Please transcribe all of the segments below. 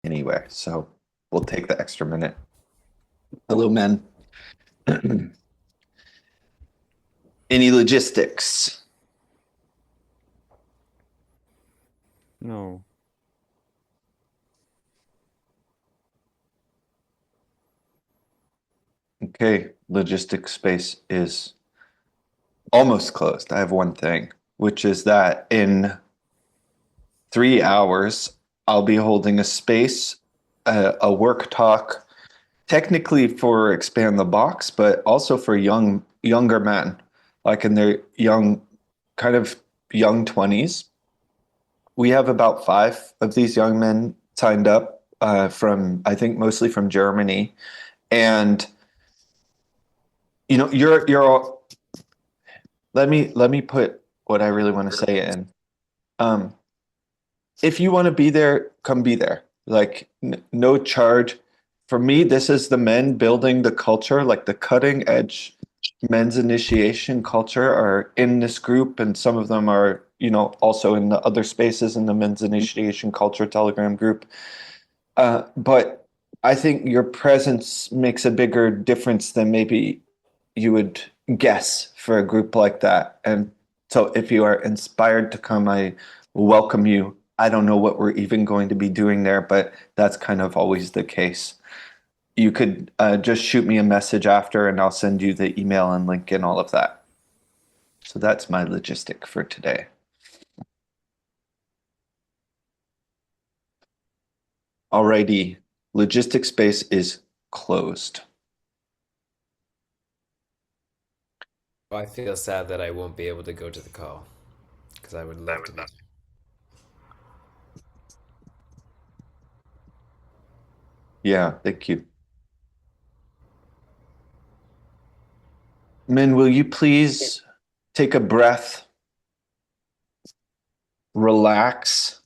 anyway, so we'll take the extra minute. Hello, men. Any logistics? No. Okay, logistics space is almost closed. I have one thing, which is that in 3 hours, I'll be holding a space, a work talk, technically for Expand the Box, but also for younger men, like in their kind of young 20s. We have about five of these young men signed up from, I think, mostly from Germany. And you're all, let me put what I really want to say in. Um, if you want to be there, come be there. Like no charge. For me, this is the men building the culture, like the cutting edge men's initiation culture are in this group, and some of them are, also in the other spaces in the men's initiation culture Telegram group. But I think your presence makes a bigger difference than maybe you would guess for a group like that. And so if you are inspired to come, I welcome you. I don't know what we're even going to be doing there, but that's kind of always the case. You could just shoot me a message after and I'll send you the email and link and all of that. So that's my logistic for today. Alrighty, logistic space is closed. I feel sad that I won't be able to go to the call because I would love to be. Yeah, thank you. Min, will you please take a breath, relax,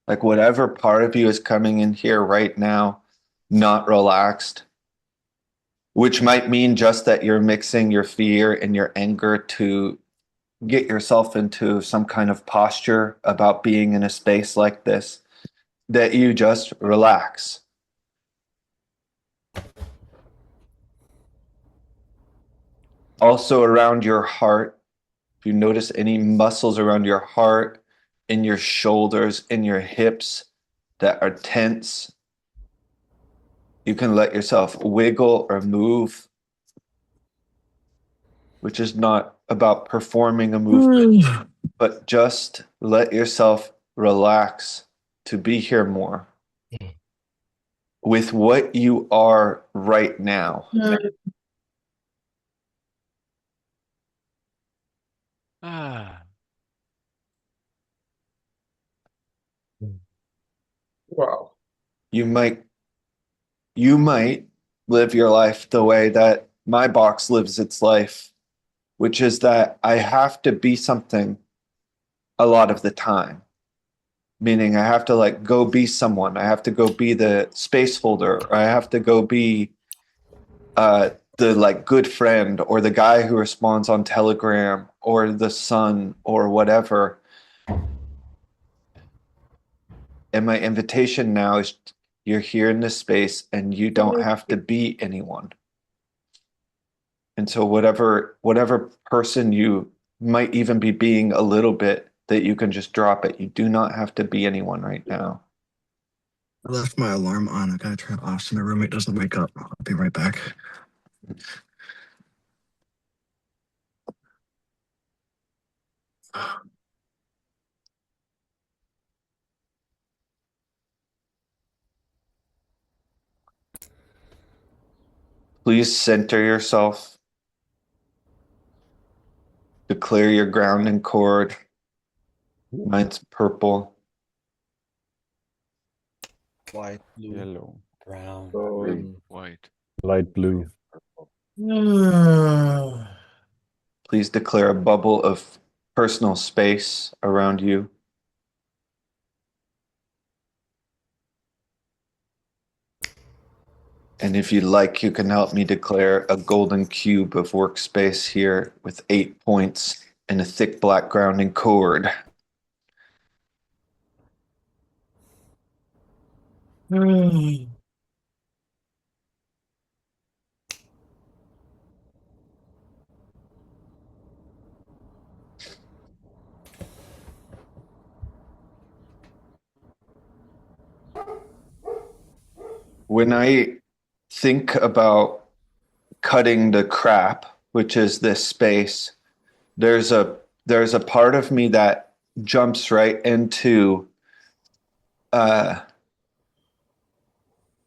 like whatever part of you is coming in here right now, not relaxed, which might mean just that you're mixing your fear and your anger to get yourself into some kind of posture about being in a space like this, that you just relax. Also, around your heart, if you notice any muscles around your heart, in your shoulders, in your hips that are tense, you can let yourself wiggle or move, which is not about performing a movement, but just let yourself relax to be here more with what you are right now. Ah. Wow. You might you might live your life the way that my box lives its life, which is that I have to be something a lot of the time. Meaning I have to like go be someone. I have to go be the space holder, or I have to go be the like good friend or the guy who responds on Telegram or the son or whatever. And my invitation now is you're here in this space and you don't have to be anyone. And so whatever person you might even be being a little bit, that you can just drop it. You do not have to be anyone right now. I left my alarm on. I gotta turn it off so my roommate doesn't wake up. I'll be right back. Please center yourself. Declare your grounding cord. Mine's purple. White, blue, Yellow. Brown. green. White. Light blue. Please declare a bubble of personal space around you. And if you'd like, you can help me declare a golden cube of workspace here with 8 points and a thick black grounding cord. When I think about cutting the crap, which is this space, there's a part of me that jumps right into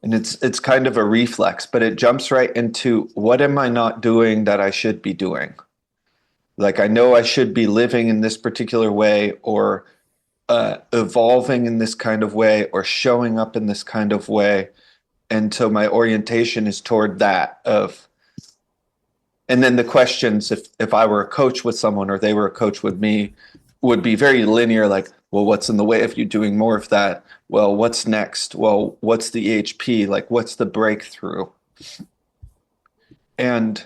and it's kind of a reflex, but it jumps right into what am I not doing that I should be doing? Like I know I should be living in this particular way or evolving in this kind of way or showing up in this kind of way. And so my orientation is toward that of and then the questions if I were a coach with someone or they were a coach with me would be very linear, like, well, what's in the way of you doing more of that? Well, what's next? Well, what's the HP? Like, what's the breakthrough? And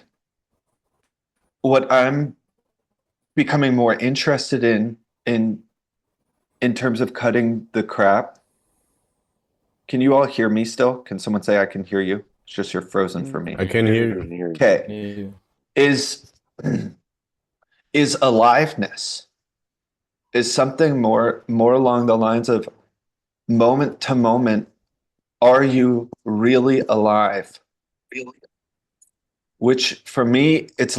what I'm becoming more interested in terms of cutting the crap. Can you all hear me still? Can someone say I can hear you? It's just you're frozen for me. I can hear you. Okay. Is aliveness is something more along the lines of moment to moment, are you really alive? Which for me, it's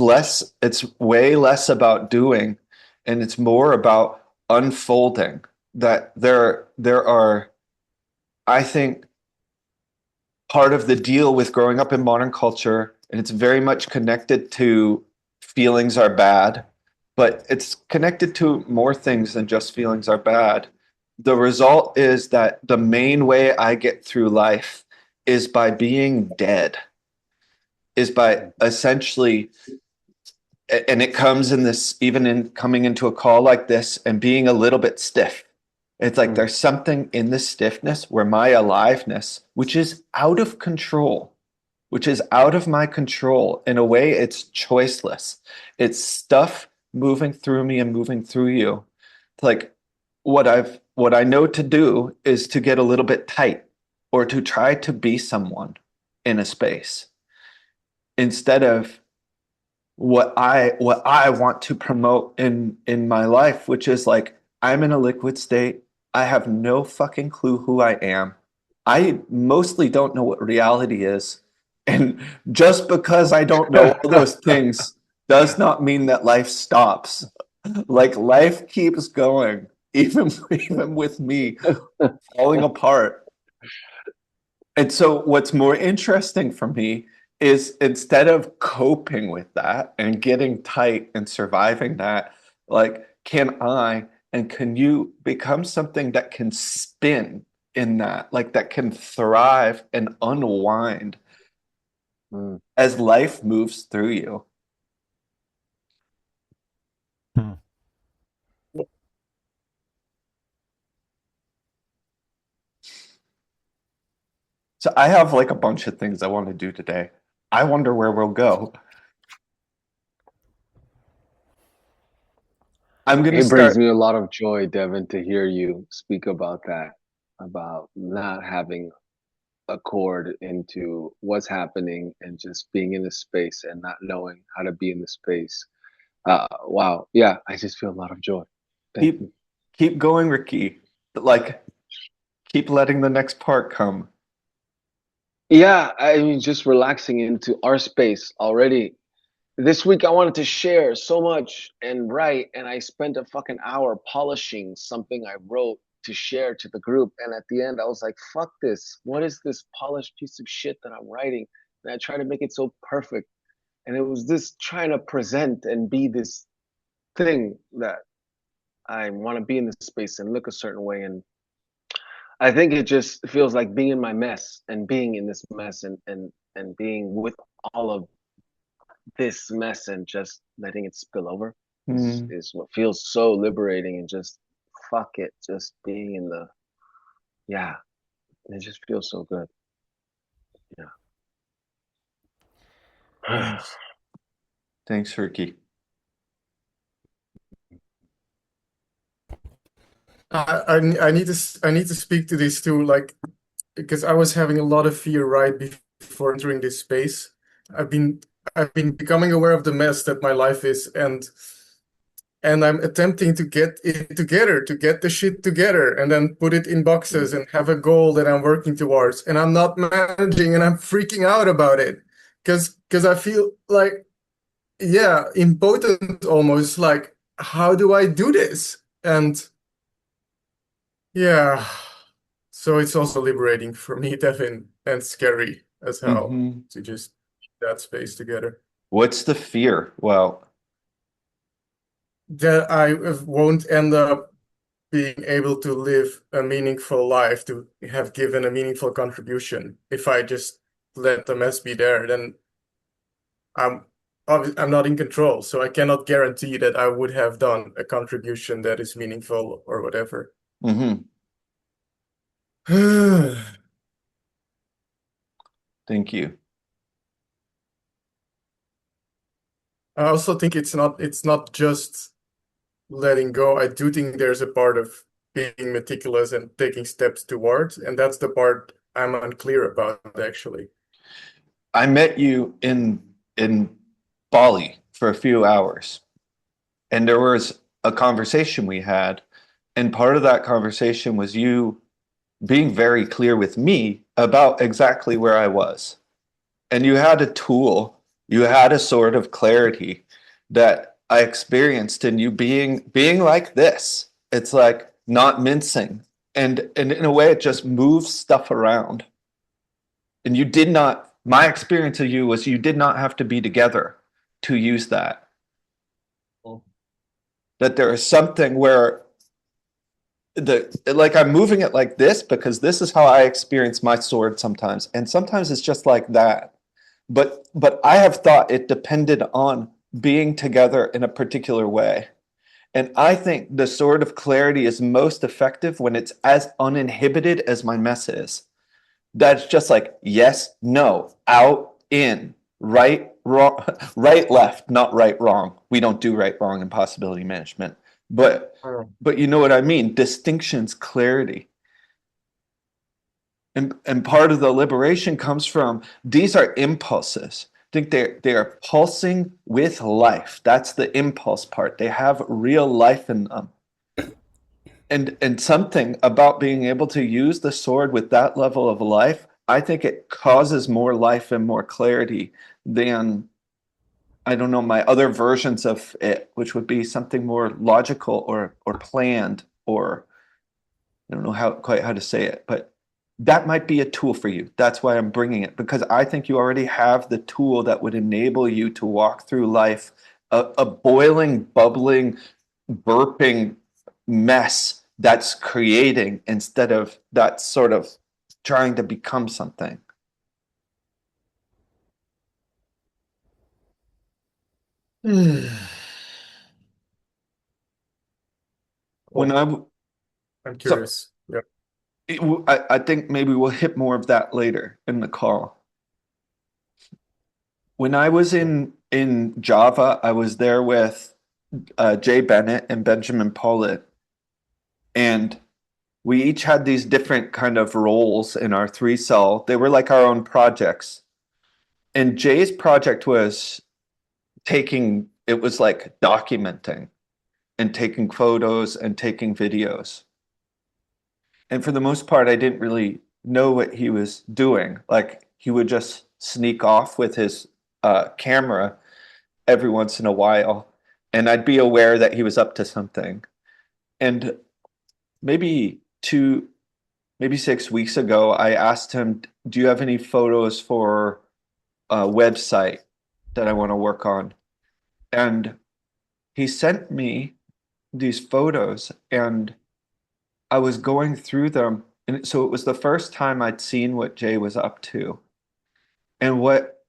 way less about doing, and it's more about unfolding. That there are, I think, part of the deal with growing up in modern culture, and it's very much connected to feelings are bad, but it's connected to more things than just feelings are bad. The result is that the main way I get through life is by being dead, is by essentially, and it comes in this, even in coming into a call like this and being a little bit stiff. It's like there's something in the stiffness where my aliveness, which is out of control, which is out of my control, in a way, it's choiceless. It's stuff moving through me and moving through you. Like what I know to do is to get a little bit tight or to try to be someone in a space instead of what I want to promote in my life, which is like I'm in a liquid state. I have no fucking clue who I am. I mostly don't know what reality is. And just because I don't know all those things does not mean that life stops. Like life keeps going, even with me falling apart. And so what's more interesting for me is instead of coping with that and getting tight and surviving that, like, can you become something that can spin in that, like that can thrive and unwind as life moves through you? Hmm. So I have like a bunch of things I want to do today. I wonder where we'll go. I'm going to It brings start. me a lot of joy, Devin, to hear you speak about that, about not having a cord into what's happening and just being in the space and not knowing how to be in the space. Wow. Yeah, I just feel a lot of joy. Thank you. Keep going, Ricky. Like, keep letting the next part come. Yeah, I mean, just relaxing into our space already. This week I wanted to share so much and write, and I spent a fucking hour polishing something I wrote to share to the group. And at the end, I was like, fuck this. What is this polished piece of shit that I'm writing? And I tried to make it so perfect. And it was this trying to present and be this thing that I want to be in this space and look a certain way. And I think it just feels like being in my mess and being in this mess and being with all of this mess and just letting it spill over is what feels so liberating, and just fuck it, just being in the, yeah, it just feels so good. Yeah. Thanks, Ricky. I need to speak to these two. Like, because I was having a lot of fear right before entering this space. I've been I've been becoming aware of the mess that my life is, and I'm attempting to get it together, to get the shit together, and then put it in boxes and have a goal that I'm working towards. And I'm not managing, and I'm freaking out about it because I feel like, yeah, impotent almost. Like, how do I do this? And yeah, so it's also liberating for me, Devin, and scary as hell Mhm. to just keep that space together. What's the fear? Well, That I won't end up being able to live a meaningful life, to have given a meaningful contribution. If I just let the mess be there, then I'm I'm not in control, so I cannot guarantee that I would have done a contribution that is meaningful or whatever. mhm. I Thank you. also think it's not just letting go. I do think there's a part of being meticulous and taking steps towards, and that's the part I'm unclear about actually. I met you in Bali for a few hours, and there was a conversation we had, and part of that conversation was you being very clear with me about exactly where I was. And you had a tool, you had a sort of clarity that I experienced in you being like this. It's like not mincing. And in a way it just moves stuff around. And you did not, my experience of you was you did not have to be together to use that. That there is something where like I'm moving it like this because this is how I experience my sword sometimes. And sometimes it's just like that. But I have thought it depended on being together in a particular way. And I think the sort of clarity is most effective when it's as uninhibited as my mess is. That's just like yes, no, out, in, right, wrong, right, left, not right, wrong. We don't do right, wrong in possibility management. But you know what I mean? Distinctions, clarity. And part of the liberation comes from these are impulses. I think they are pulsing with life. That's the impulse part. They have real life in them. And something about being able to use the sword with that level of life, I think it causes more life and more clarity than I don't know my other versions of it, which would be something more logical or planned or I don't know quite how to say it, but that might be a tool for you. That's why I'm bringing it because I think you already have the tool that would enable you to walk through life a boiling, bubbling, burping mess that's creating instead of that sort of trying to become something. When I'm so curious. Yeah. I think maybe we'll hit more of that later in the call. When I was in Java, I was there with Jay Bennett and Benjamin Pollitt, and we each had these different kind of roles in our 3 cell. They were like our own projects. And Jay's project was it was like documenting and taking photos and taking videos. And for the most part, I didn't really know what he was doing. Like he would just sneak off with his camera every once in a while, and I'd be aware that he was up to something. And maybe 6 weeks ago, I asked him, "Do you have any photos for a website that I want to work on?" And he sent me these photos, and I was going through them, and so it was the first time I'd seen what Jay was up to. And what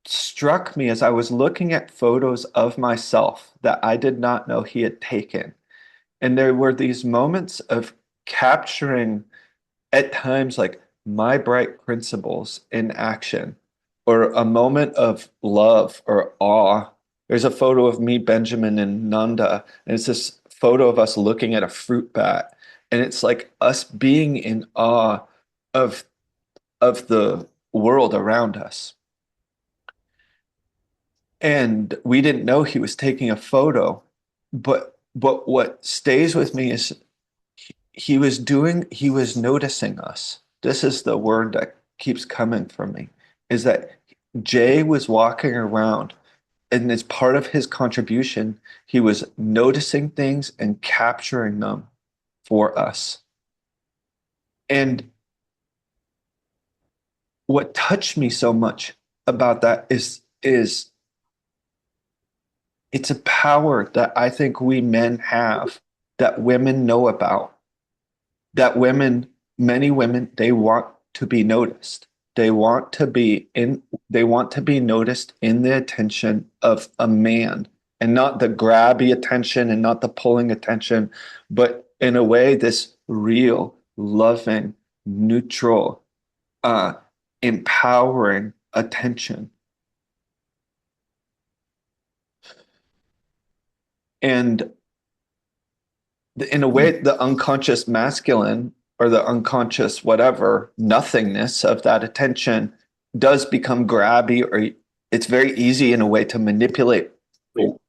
struck me as I was looking at photos of myself that I did not know he had taken. And there were these moments of capturing at times like my bright principles in action or a moment of love or awe. There's a photo of me, Benjamin, and Nanda, and it's this photo of us looking at a fruit bat. And it's like us being in awe of the world around us. And we didn't know he was taking a photo, but what stays with me is he was noticing us. This is the word that keeps coming from me, is that Jay was walking around, and as part of his contribution, he was noticing things and capturing them for us. And what touched me so much about that is it's a power that I think we men have that women know about. That many women, they want to be noticed. They want to be noticed in the attention of a man, and not the grabby attention and not the pulling attention, but in a way, this real, loving, neutral, empowering attention. And in a way, the unconscious masculine or the unconscious whatever nothingness of that attention does become grabby, or it's very easy in a way to manipulate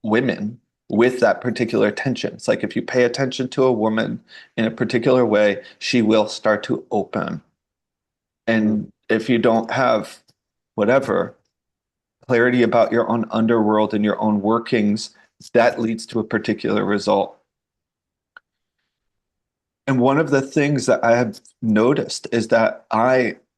women with that particular attention. It's like if you pay attention to a woman in a particular way, she will start to open. And if you don't have whatever clarity about your own underworld and your own workings, that leads to a particular result. And one of the things that I have noticed is that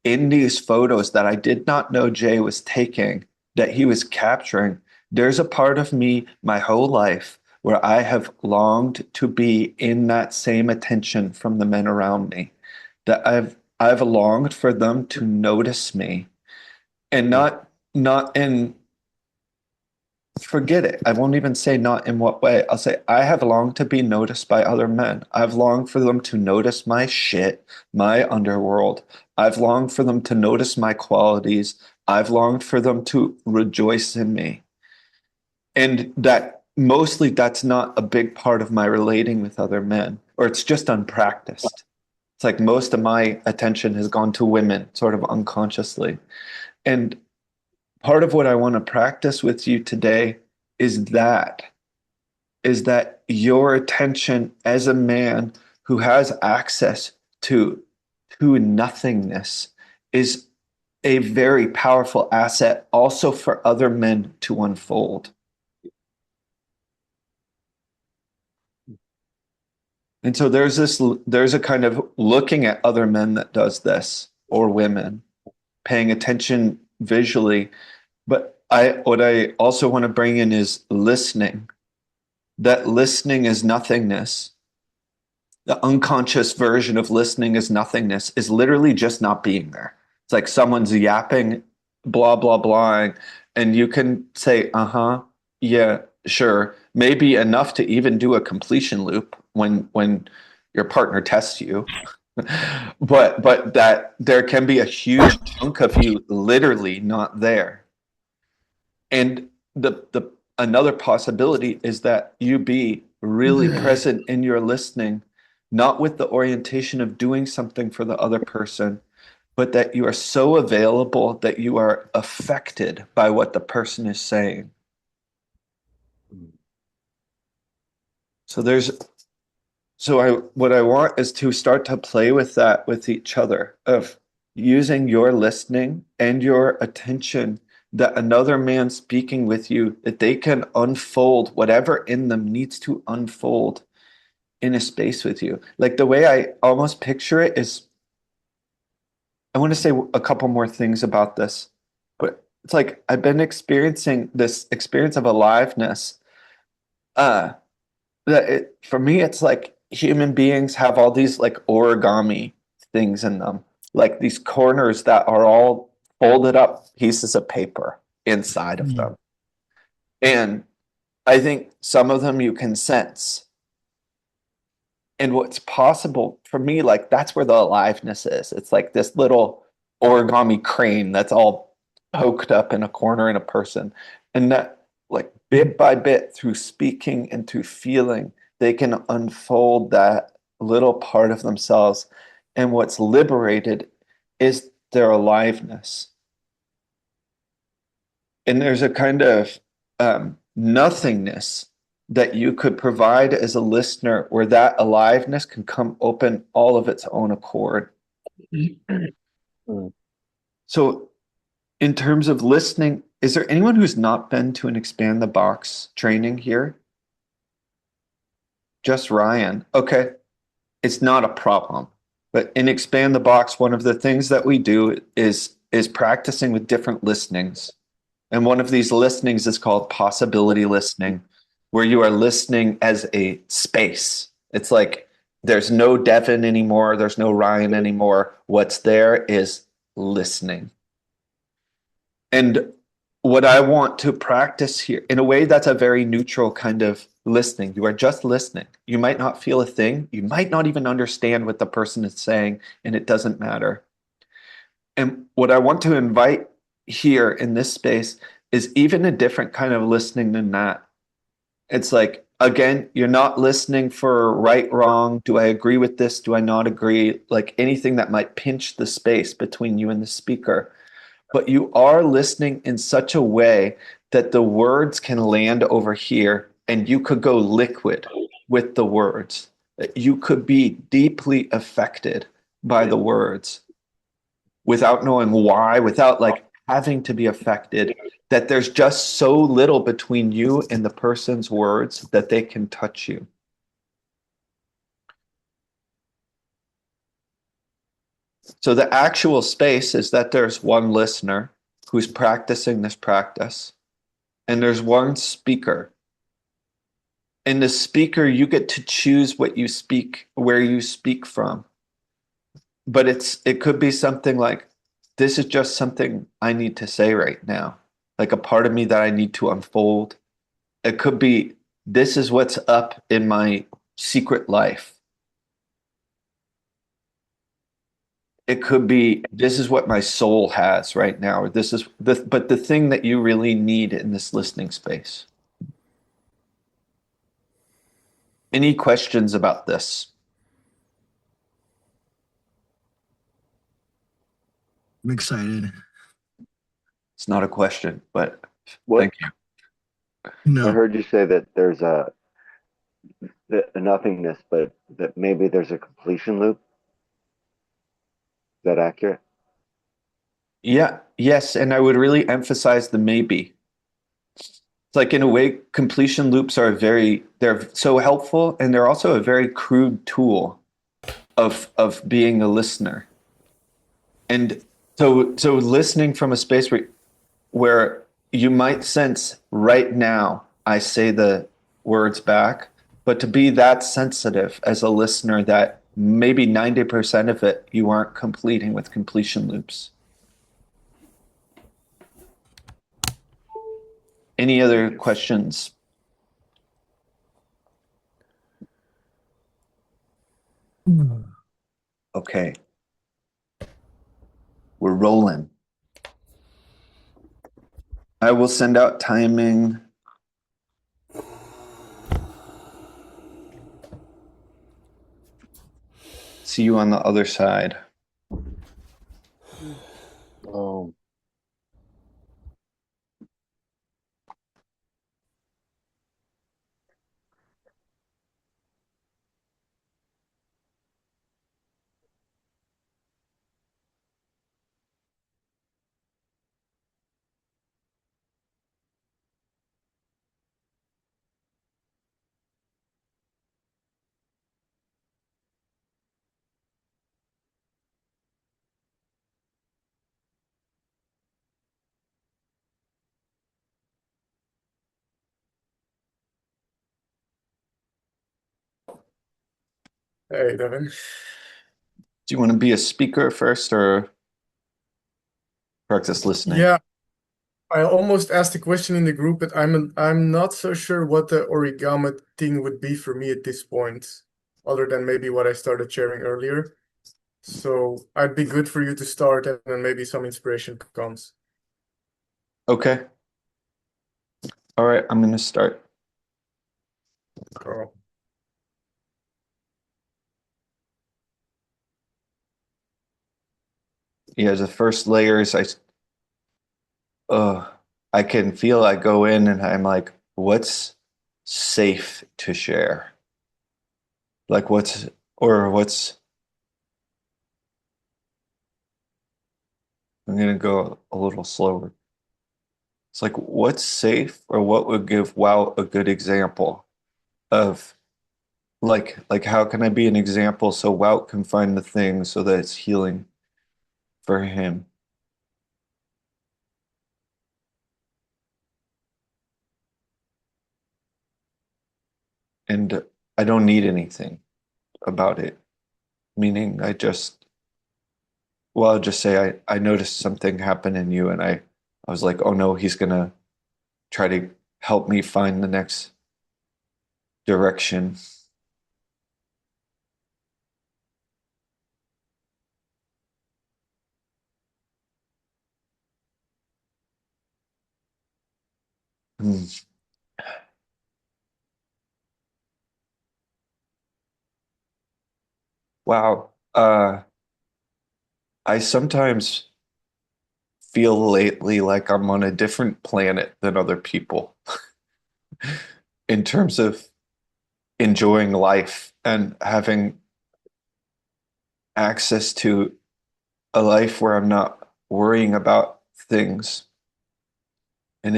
in these photos that I did not know Jay was taking, that he was capturing, there's a part of me my whole life where I have longed to be in that same attention from the men around me, that I've longed for them to notice me, and not in, forget it. I won't even say not in what way. I'll say I have longed to be noticed by other men. I've longed for them to notice my shit, my underworld. I've longed for them to notice my qualities. I've longed for them to rejoice in me. And that mostly that's not a big part of my relating with other men, or it's just unpracticed. It's like most of my attention has gone to women, sort of unconsciously. And part of what I want to practice with you today is that your attention as a man who has access to nothingness is a very powerful asset also for other men to unfold. And so there's a kind of looking at other men that does this, or women, paying attention visually. But what I also want to bring in is listening. That listening is nothingness. The unconscious version of listening is nothingness, is literally just not being there. It's like someone's yapping, blah, blah, blah, and you can say, yeah, sure, maybe enough to even do a completion loop when your partner tests you. but that there can be a huge chunk of you literally not there. And the another possibility is that you be really present in your listening, not with the orientation of doing something for the other person, but that you are so available that you are affected by what the person is saying. What I want is to start to play with that with each other, of using your listening and your attention, that another man speaking with you, that they can unfold whatever in them needs to unfold in a space with you. Like the way I almost picture it is, I want to say a couple more things about this, but it's like I've been experiencing this experience of aliveness. For me, it's like human beings have all these like origami things in them, like these corners that are all folded up pieces of paper inside of them. And I think some of them you can sense. And what's possible for me, like that's where the aliveness is. It's like this little origami crane that's all poked up in a corner in a person. And that, like bit by bit, through speaking and through feeling, they can unfold that little part of themselves. And what's liberated is there aliveness? And there's a kind of nothingness that you could provide as a listener where that aliveness can come open all of its own accord. So, in terms of listening, is there anyone who's not been to an Expand the Box training here? Just Ryan. Okay. It's not a problem. But in Expand the Box, one of the things that we do is practicing with different listenings. And one of these listenings is called possibility listening, where you are listening as a space. It's like there's no Devin anymore, there's no Ryan anymore. What's there is listening. And what I want to practice here, in a way, that's a very neutral kind of listening. You are just listening. You might not feel a thing. You might not even understand what the person is saying, and it doesn't matter. And what I want to invite here in this space is even a different kind of listening than that. It's like, again, you're not listening for right, wrong. Do I agree with this? Do I not agree? Like anything that might pinch the space between you and the speaker. But you are listening in such a way that the words can land over here and you could go liquid with the words. You could be deeply affected by the words without knowing why, without like having to be affected, that there's just so little between you and the person's words that they can touch you. So the actual space is that there's one listener who's practicing this practice, and there's one speaker. And the speaker, you get to choose what you speak, where you speak from. But it could be something like, this is just something I need to say right now, like a part of me that I need to unfold. It could be, this is what's up in my secret life. It could be, this is what my soul has right now, or this is but the thing that you really need in this listening space. Any questions about this? I'm excited. It's not a question, but What thank you. I No, heard you say that there's a nothingness, but that maybe there's a completion loop. Is that accurate? Yeah, yes, and I would really emphasize the maybe. It's like in a way, completion loops are they're so helpful, and they're also a very crude tool of being a listener. And so listening from a space where you might sense right now I say the words back, but to be that sensitive as a listener that maybe 90% of it you aren't completing with completion loops. Any other questions? Okay. We're rolling. I will send out timing. See you on the other side. Oh, Hey, Devin. Do you want to be a speaker first or practice listening? Yeah, I almost asked a question in the group, but I'm not so sure what the origami thing would be for me at this point, other than maybe what I started sharing earlier. So I'd be good for you to start, and then maybe some inspiration comes. Okay. All right, I'm going to start. Cool. yeah, the first layer is uh, I can feel I go in and I'm like, what's safe to share? Like what's I'm gonna go a little slower. It's like what's safe or what would give Wow a good example of like how can I be an example so Wout can find the thing so that it's healing for him. And I don't need anything about it. Meaning I'll just say I noticed something happen in you and I was like, oh no, he's gonna try to help me find the next direction. Hmm. Wow. I sometimes feel lately like I'm on a different planet than other people in terms of enjoying life and having access to a life where I'm not worrying about things. And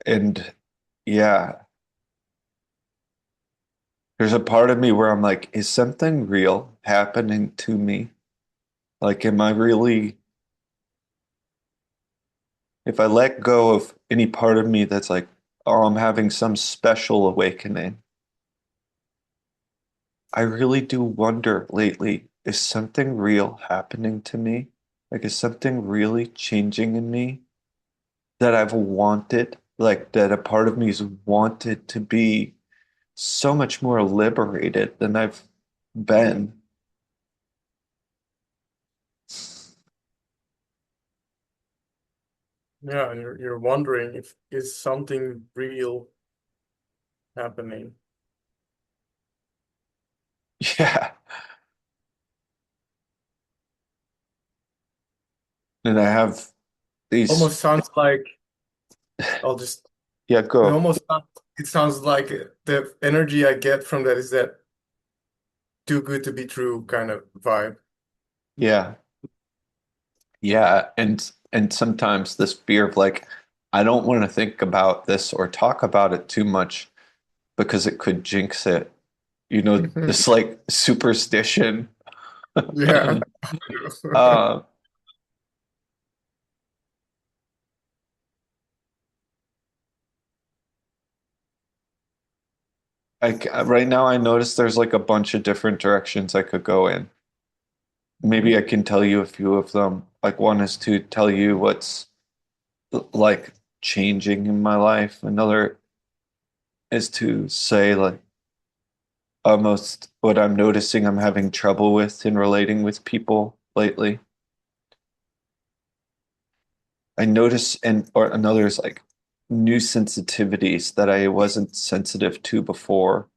and yeah, there's a part of me where I'm like, is something real happening to me? Like, am I really, if I let go of any part of me that's like, oh, I'm having some special awakening, I really do wonder lately, is something real happening to me? Like, is something really changing in me that I've wanted, like, that a part of me has wanted to be so much more liberated than I've been? Yeah, and you're wondering if is something real happening. Yeah. And I have these, Almost sounds like I'll just yeah, it go. almost sounds, it sounds like the energy I get from that is that too good to be true kind of vibe. Yeah. Yeah. And sometimes this fear of like, I don't want to think about this or talk about it too much because it could jinx it. You know, this like superstition. Yeah. Uh, right now I notice there's like a bunch of different directions I could go in. Maybe I can tell you a few of them. Like one is to tell you what's like changing in my life. Another is to say like almost what I'm noticing I'm having trouble with in relating with people lately. I notice and or another is like new sensitivities that I wasn't sensitive to before.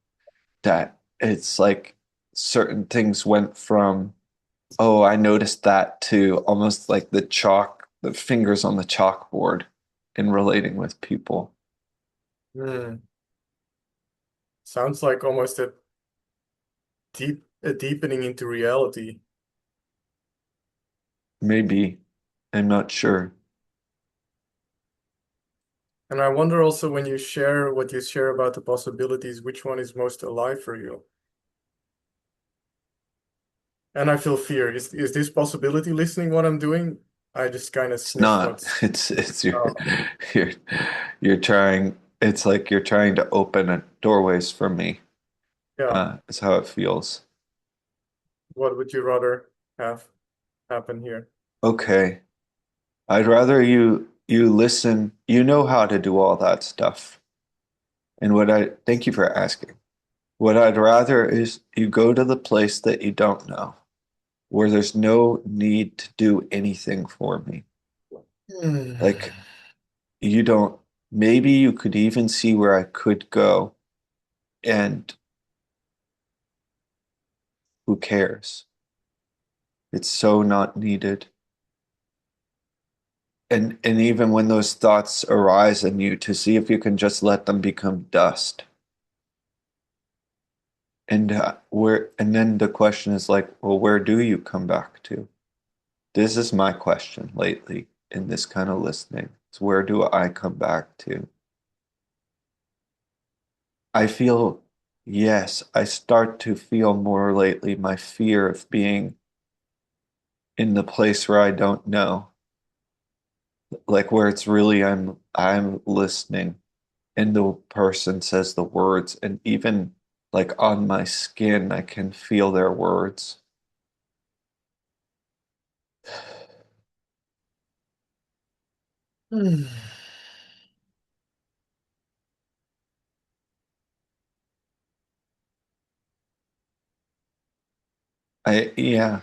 That it's like certain things went from, oh, I noticed that to almost like the fingers on the chalkboard in relating with people. Hmm. Sounds like almost a deepening into reality. Maybe, I'm not sure. And I wonder also when you share what you share about the possibilities, which one is most alive for you? And I feel fear. Is this possibility listening what I'm doing? I just kind of It's sniff not. what's It's oh, you're you're trying. It's like you're trying to open doorways for me. yeah. Is how it feels. What would you rather have happen here? Okay. I'd rather you listen. You know how to do all that stuff. And what I thank you for asking. What I'd rather is you go to the place that you don't know, where there's no need to do anything for me. Like you don't, maybe you could even see where I could go and who cares? It's so not needed. And even when those thoughts arise in you, to see if you can just let them become dust. And and then the question is like, well, where do you come back to? This is my question lately in this kind of listening. It's where do I come back to? I feel, yes, I start to feel more lately my fear of being in the place where I don't know. Like where it's really I'm listening and the person says the words, and even like on my skin I can feel their words. Yeah,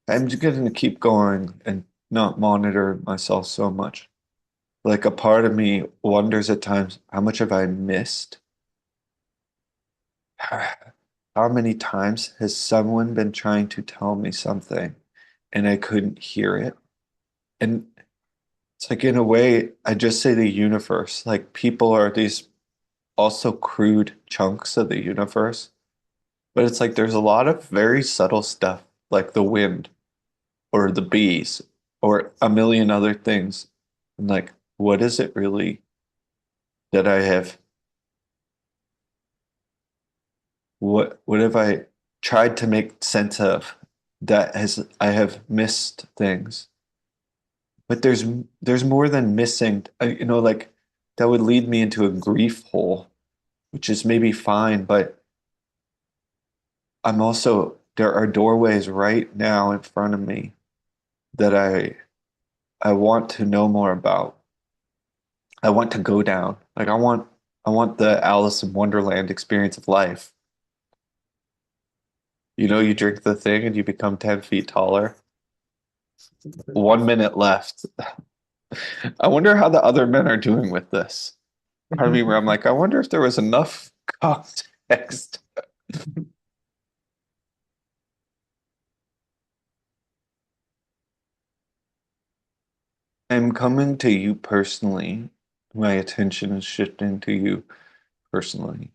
I'm just gonna keep going and not monitor myself so much. Like a part of me wonders at times, how much have I missed? How many times has someone been trying to tell me something and I couldn't hear it? And it's like, in a way, I just say the universe. Like, people are these also crude chunks of the universe. But it's like there's a lot of very subtle stuff, like the wind or the bees or a million other things. And like, what is it really that I have? What have I tried to make sense of that has I have missed things? But there's more than missing. Like that would lead me into a grief hole, which is maybe fine, but I'm also there are doorways right now in front of me that I want to know more about. I want to go down. Like I want the Alice in Wonderland experience of life. You drink the thing and you become 10 feet taller. 1 minute left. I wonder how the other men are doing with this. Part of me where I'm like, I wonder if there was enough context. I'm coming to you personally. My attention is shifting to you personally.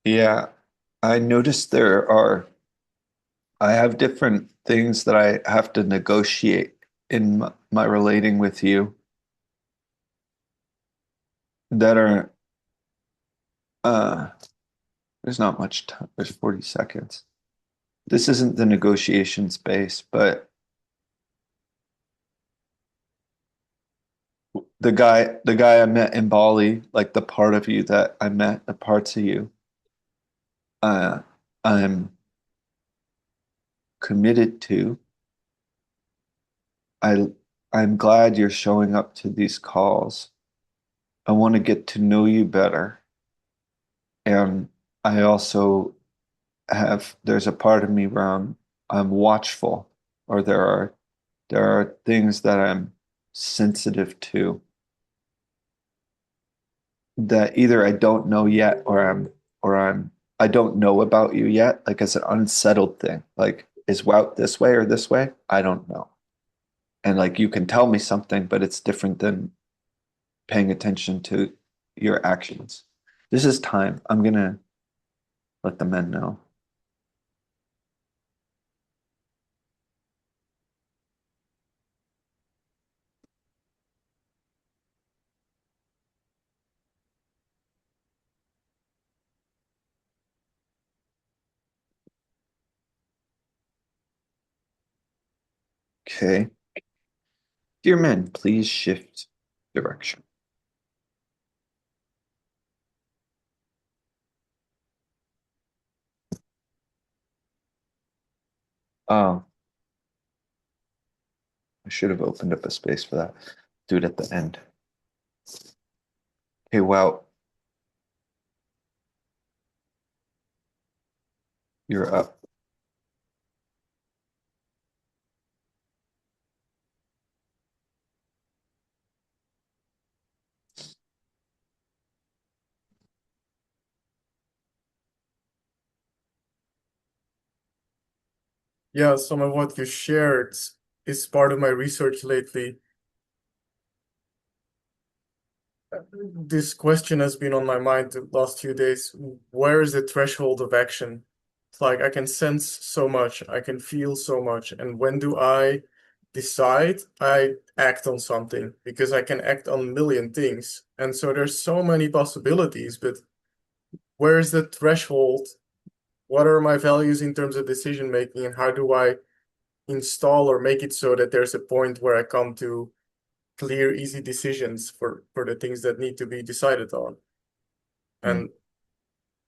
Yeah, I noticed I have different things that I have to negotiate in my relating with you that are, uh, there's not much time. There's 40 seconds. This isn't the negotiation space, but the guy I met in Bali, like the part of you that I met, the parts of you, uh, I'm committed to. I I'm glad you're showing up to these calls. I want to get to know you better. And I also there's a part of me where I'm watchful, or there are things that I'm sensitive to that either I don't know yet, or I don't know about you yet. Like it's an unsettled thing. Like, is Wout this way or this way? I don't know. And like you can tell me something, but it's different than paying attention to your actions. This is time. I'm gonna let the men know. Okay. Dear men, please shift direction. Oh, I should have opened up a space for that. Do it at the end. Okay, well, you're up. yeah, some of what you shared is part of my research lately. This question has been on my mind the last few days. Where is the threshold of action? It's like I can sense so much, I can feel so much, and when do I decide I act on something? Because I can act on a million things, and so there's so many possibilities, but where is the threshold? What are my values in terms of decision making, and how do I install or make it so that there's a point where I come to clear, easy decisions for the things that need to be decided on? And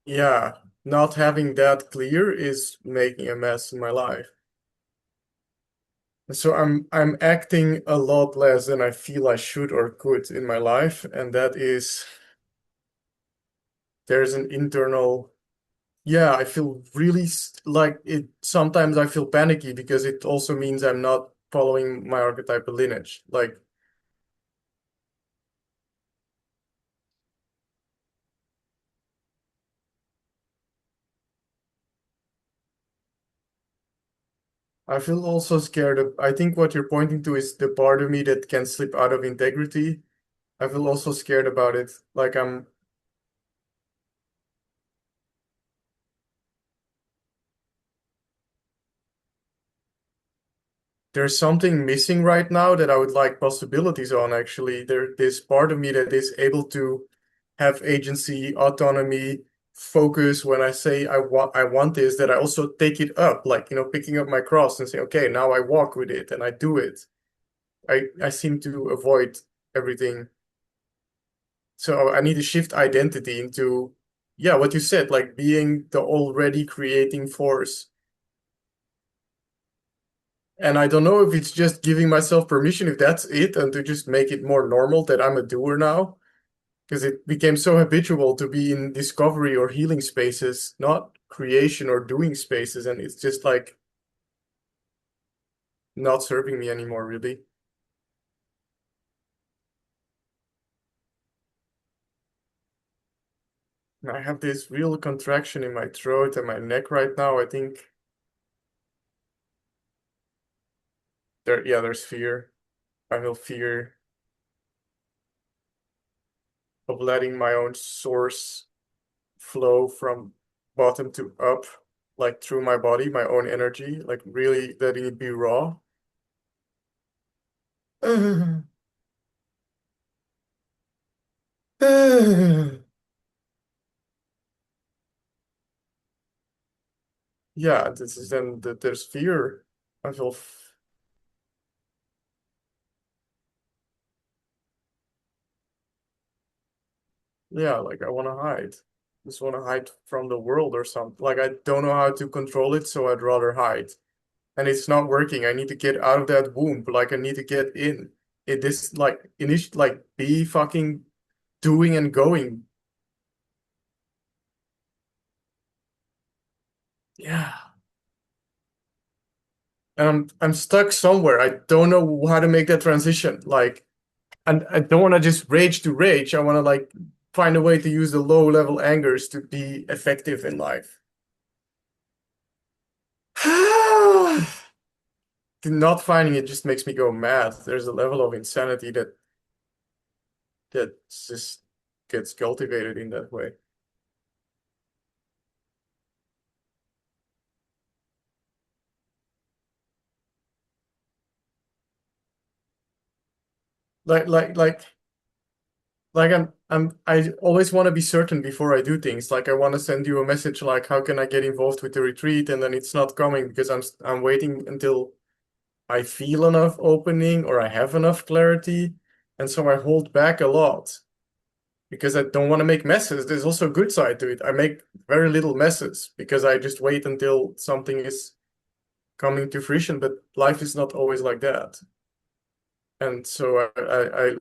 yeah, not having that clear is making a mess in my life. So I'm acting a lot less than I feel I should or could in my life, and that is there's an internal, yeah, I feel really like it. Sometimes I feel panicky because it also means I'm not following my archetypal lineage. Like, I feel also scared of, I think what you're pointing to is the part of me that can slip out of integrity. I feel also scared about it. Like there's something missing right now that I would like possibilities on, actually. There's part of me that is able to have agency, autonomy, focus when I say I want this, that I also take it up, like, picking up my cross and say, okay, now I walk with it and I do it. I seem to avoid everything. So I need to shift identity into, yeah, what you said, like being the already creating force. And I don't know if it's just giving myself permission, if that's it, and to just make it more normal that I'm a doer now. Because it became so habitual to be in discovery or healing spaces, not creation or doing spaces. And it's just like not serving me anymore, really. And I have this real contraction in my throat and my neck right now. I think there's fear. I feel fear of letting my own source flow from bottom to up, like through my body, my own energy, like really letting it be raw. Yeah, this is then that there's fear. I feel yeah, like I want to hide. Just want to hide from the world or something. Like I don't know how to control it, so I'd rather hide. And it's not working. I need to get out of that womb. Like I need to get in. It is like like be fucking doing and going. Yeah. And I'm stuck somewhere. I don't know how to make that transition. Like, and I don't want to just rage to rage. I want to like find a way to use the low level angers to be effective in life. Not finding it just makes me go mad. There's a level of insanity that just gets cultivated in that way. Like I always want to be certain before I do things. Like I want to send you a message like, how can I get involved with the retreat? And then it's not coming because I'm waiting until I feel enough opening or I have enough clarity. And so I hold back a lot because I don't want to make messes. There's also a good side to it. I make very little messes because I just wait until something is coming to fruition, but life is not always like that. And so I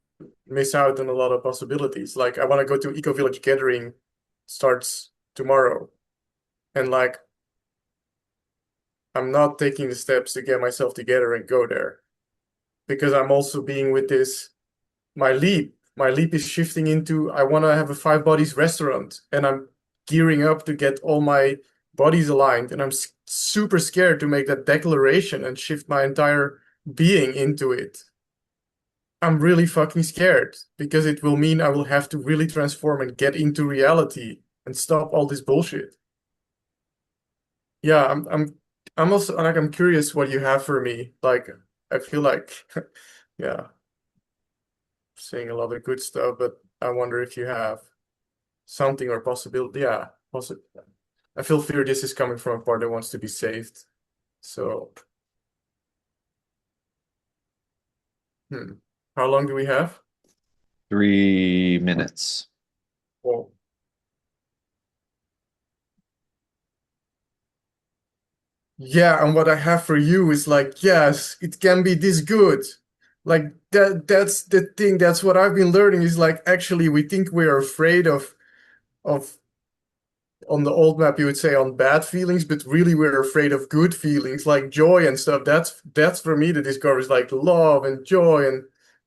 miss out on a lot of possibilities. Like I want to go to Eco Village Gathering, starts tomorrow. And like I'm not taking the steps to get myself together and go there. Because I'm also being with this, my leap is shifting into I want to have a Five Bodies restaurant, and I'm gearing up to get all my body's aligned, and I'm super scared to make that declaration and shift my entire being into it. I'm really fucking scared because it will mean I will have to really transform and get into reality and stop all this bullshit. Yeah, I'm also like I'm curious what you have for me. Like I feel like yeah, saying a lot of good stuff, but I wonder if you have something or possibility. Yeah, I feel fear this is coming from a part that wants to be saved. So, how long do we have? 3 minutes. Well, yeah, and what I have for you is like, yes, it can be this good. Like that's the thing. That's what I've been learning is like actually we think we're afraid of on the old map you would say on bad feelings, but really we're afraid of good feelings like joy and stuff. That's for me the discovery is like love and joy, and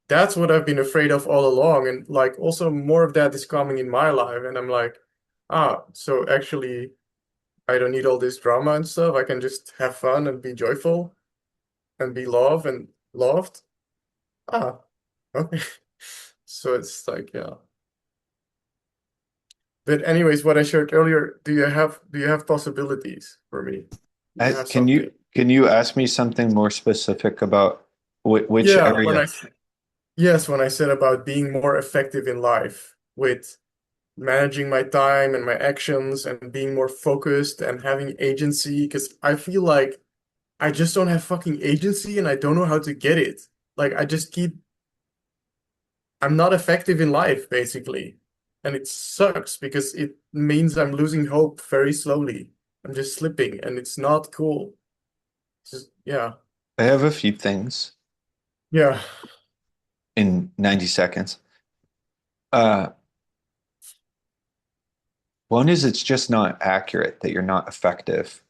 that's what I've been afraid of all along. And like also more of that is coming in my life, and I'm like, so actually I don't need all this drama and stuff. I can just have fun and be joyful and be loved and loved. Okay. So it's like, yeah. But anyways, what I shared earlier, do you have possibilities for me? Do you have Can something? you ask me something more specific about which Yeah, area? when I said about being more effective in life with managing my time and my actions and being more focused and having agency, because I feel like I just don't have fucking agency and I don't know how to get it. Like I'm not effective in life basically. And it sucks because it means I'm losing hope very slowly. I'm just slipping and it's not cool. Yeah. I have a few things Yeah. in 90 seconds. One is it's just not accurate that you're not effective,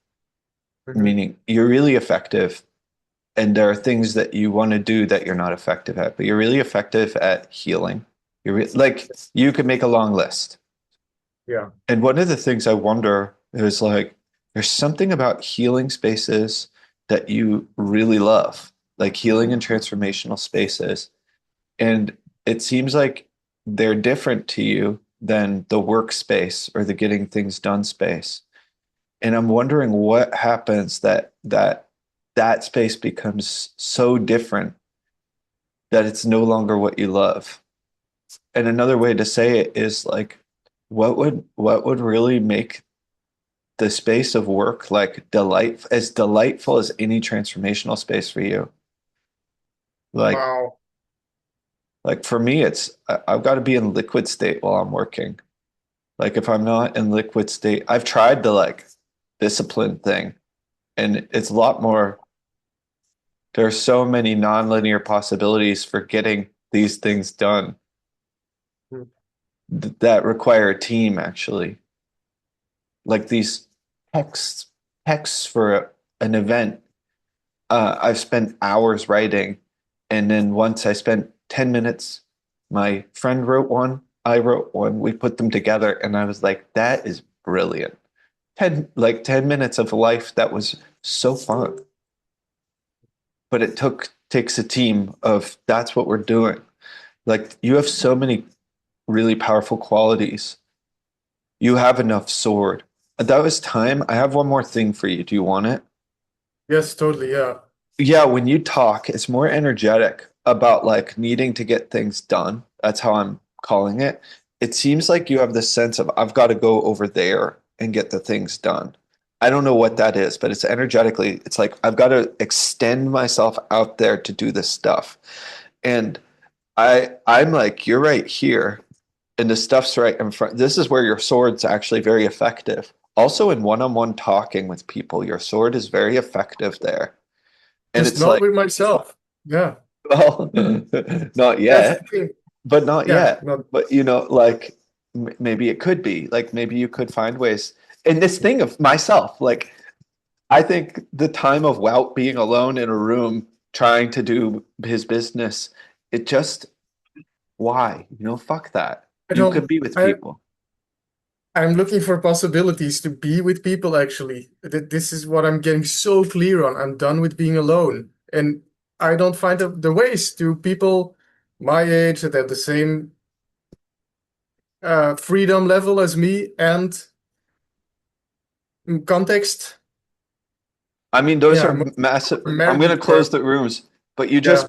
meaning you're really effective, and there are things that you want to do that you're not effective at, but you're really effective at healing. Like you could make a long list. Yeah. And one of the things I wonder is like, there's something about healing spaces that you really love, like healing and transformational spaces. And it seems like they're different to you than the workspace or the getting things done space. And I'm wondering what happens that space becomes so different that it's no longer what you love. And another way to say it is like, what would really make the space of work like delightful as any transformational space for you? Like, Wow. like for me, I've got to be in liquid state while I'm working. Like if I'm not in liquid state, I've tried the like discipline thing, and it's a lot more. There are so many nonlinear possibilities for getting these things done that require a team actually. Like these texts for an event, I've spent hours writing, and then once I spent 10 minutes, my friend wrote one, I wrote one, we put them together, and I was like, that is brilliant. 10 minutes of life that was so fun. But it takes a team of that's what we're doing. Like you have so many really powerful qualities. You have enough sword. That was time. I have one more thing for you. Do you want it? Yes, totally. Yeah. Yeah, when you talk, it's more energetic about like needing to get things done. That's how I'm calling it. It seems like you have this sense of I've got to go over there and get the things done. I don't know what that is, but it's energetically, it's like I've got to extend myself out there to do this stuff. And I'm like, you're right here, and the stuff's right in front. This is where your sword's actually very effective. Also in one-on-one talking with people, your sword is very effective there. And Just it's not like, with myself. Yeah. well, not That's yet, the thing. but not Yeah. yet. But you know, like maybe it could be. Like maybe you could find ways. And this thing of myself, like I think the time of Wout being alone in a room trying to do his business, it just why? You know, fuck that. I You don't could be with I people. I'm looking for possibilities to be with people actually. This is what I'm getting so clear on. I'm done with being alone. And I don't find the ways to people my age that have the same freedom level as me and context. I mean, those Yeah, are massive. I'm married going to before. close the rooms, but you Yeah.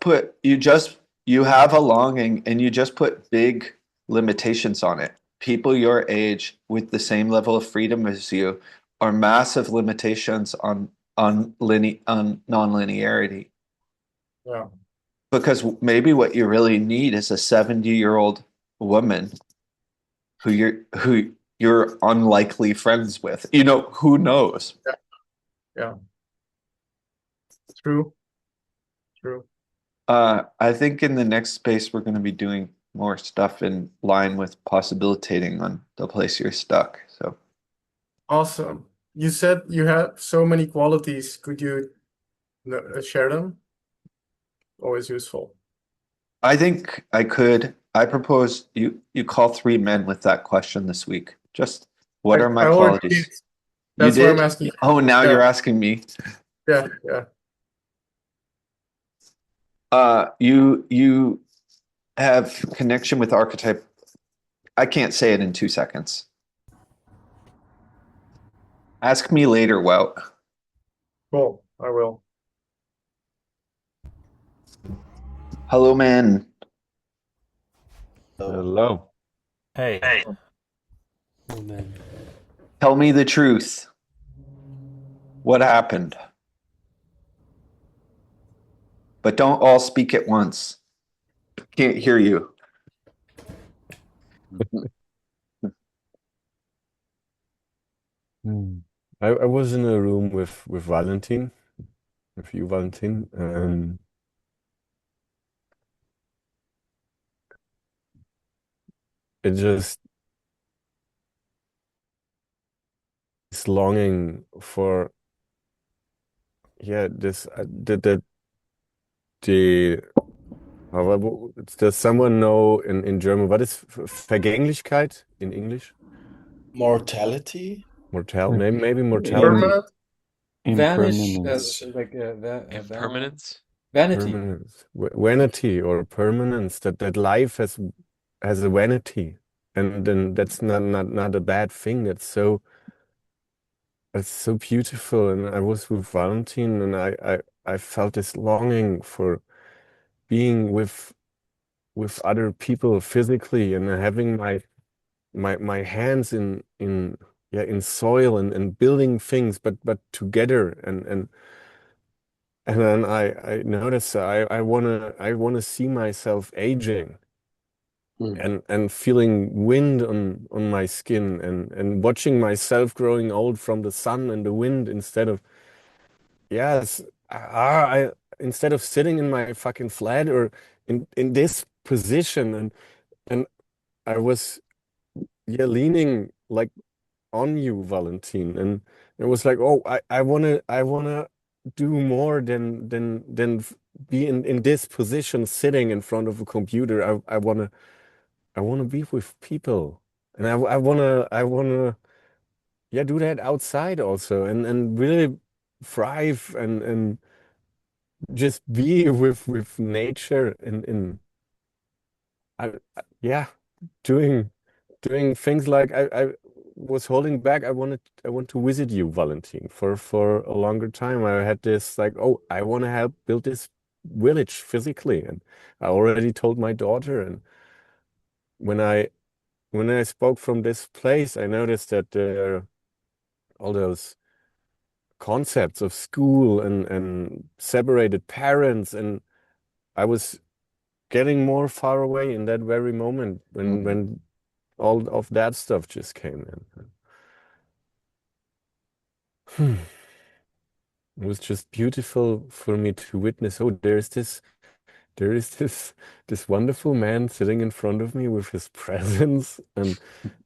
you have a longing and you just put big limitations on it. People your age with the same level of freedom as you are massive limitations on non-linearity. Yeah. Because maybe what you really need is a 70-year-old woman who you're unlikely friends with. You know, who knows? Yeah. True. True. I think in the next space we're going to be doing more stuff in line with possibilitating on the place you're stuck. So Awesome. You said you have so many qualities. Could you share them? Always useful. I think I propose you call 3 men with that question this week. Just what are my I already qualities? did. That's You why I'm did? asking. Oh, now Yeah. you're asking me. Yeah. Yeah. You have connection with archetype. I can't say it in 2 seconds. Ask me later, Wout. Cool. I will. Hello, man. Hello. Hey. Oh man. Tell me the truth. What happened? But don't all speak at once. Can't hear you. I was in a room with Valentin, with you, Valentin. It just is longing for, yeah, this does someone know in German what is Vergänglichkeit in English? Mortality? Maybe mortality. Permanent? Vanish, Impermanence. like Impermanence? vanity. Permanence, vanity or permanence. That life has a vanity, and then that's not a bad thing. That's so beautiful. And I was with Valentin, and I felt this longing for being with other people physically and having my hands in soil and building things, but together and then I noticed I wanna see myself aging and feeling wind on my skin and watching myself growing old from the sun and the wind instead of instead of sitting in my fucking flat or in this position and I was leaning like on you, Valentin, and it was like, oh, I wanna do more than be in this position, sitting in front of a computer. I wanna be with people, and I wanna do that outside also, and really thrive and just be with nature in yeah, doing things like I was holding back. I want to visit you, Valentin, for a longer time. I had this like, oh, I want to help build this village physically, and I already told my daughter. And when I spoke from this place, I noticed that there are all those concepts of school and separated parents, and I was getting more far away in that very moment when all of that stuff just came in. It was just beautiful for me to witness. Oh, there is this wonderful man sitting in front of me with his presence, and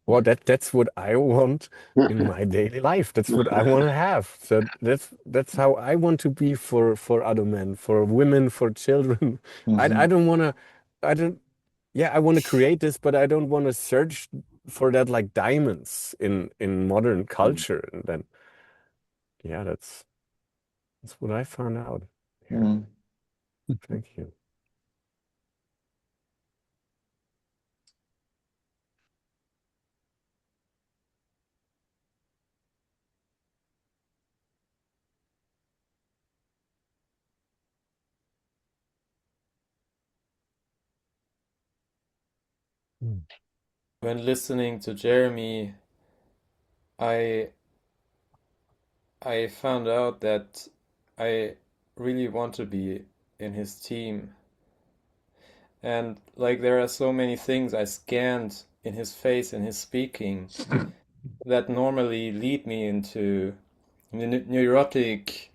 well, that's what I want in my daily life. That's what I want to have. So that's how I want to be for other men, for women, for children. I don't want to. I don't. Yeah, I want to create this, but I don't want to search for that like diamonds in modern culture, and then yeah, that's what I found out here. Mm. Thank you. When listening to Jeremy, I I found out that I really want to be in his team. And like there are so many things I scanned in his face and his speaking that normally lead me into neurotic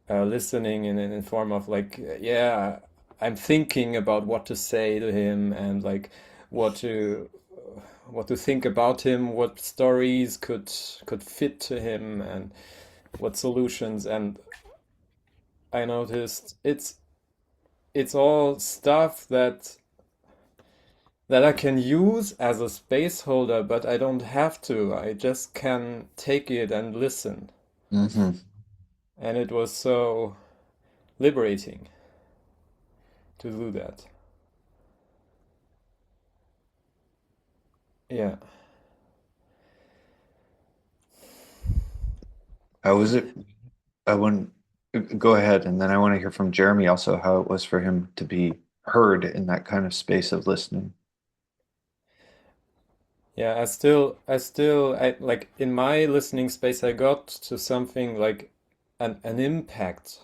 listening in form of like, yeah, I'm thinking about what to say to him and like what to what to think about him, what stories could fit to him, and what solutions. And I noticed it's all stuff that I can use as a space holder, but I don't have to. I just can take it and listen. Hmm. And it was so liberating to do that. Yeah. How was it? I want go ahead, and then I want to hear from Jeremy also how it was for him to be heard in that kind of space of listening. Yeah, I like in my listening space, I got to something like an impact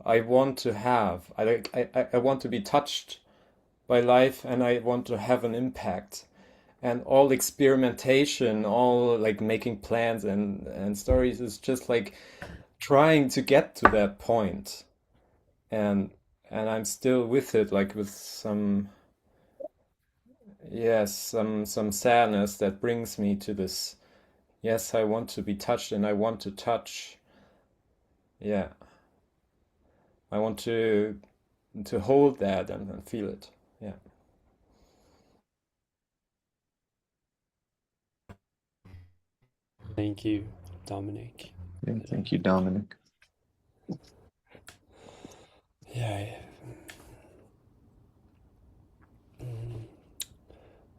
I want to have. I want to be touched by life, and I want to have an impact. And all experimentation, all like making plans and stories is just like trying to get to that point. And and I'm still with it, like with some, yes, some sadness that brings me to this. Yes, I want to be touched and I want to touch. Yeah. I want to hold that and feel it. Yeah. Thank you, Dominic. Yeah, thank you, Dominic. Yeah,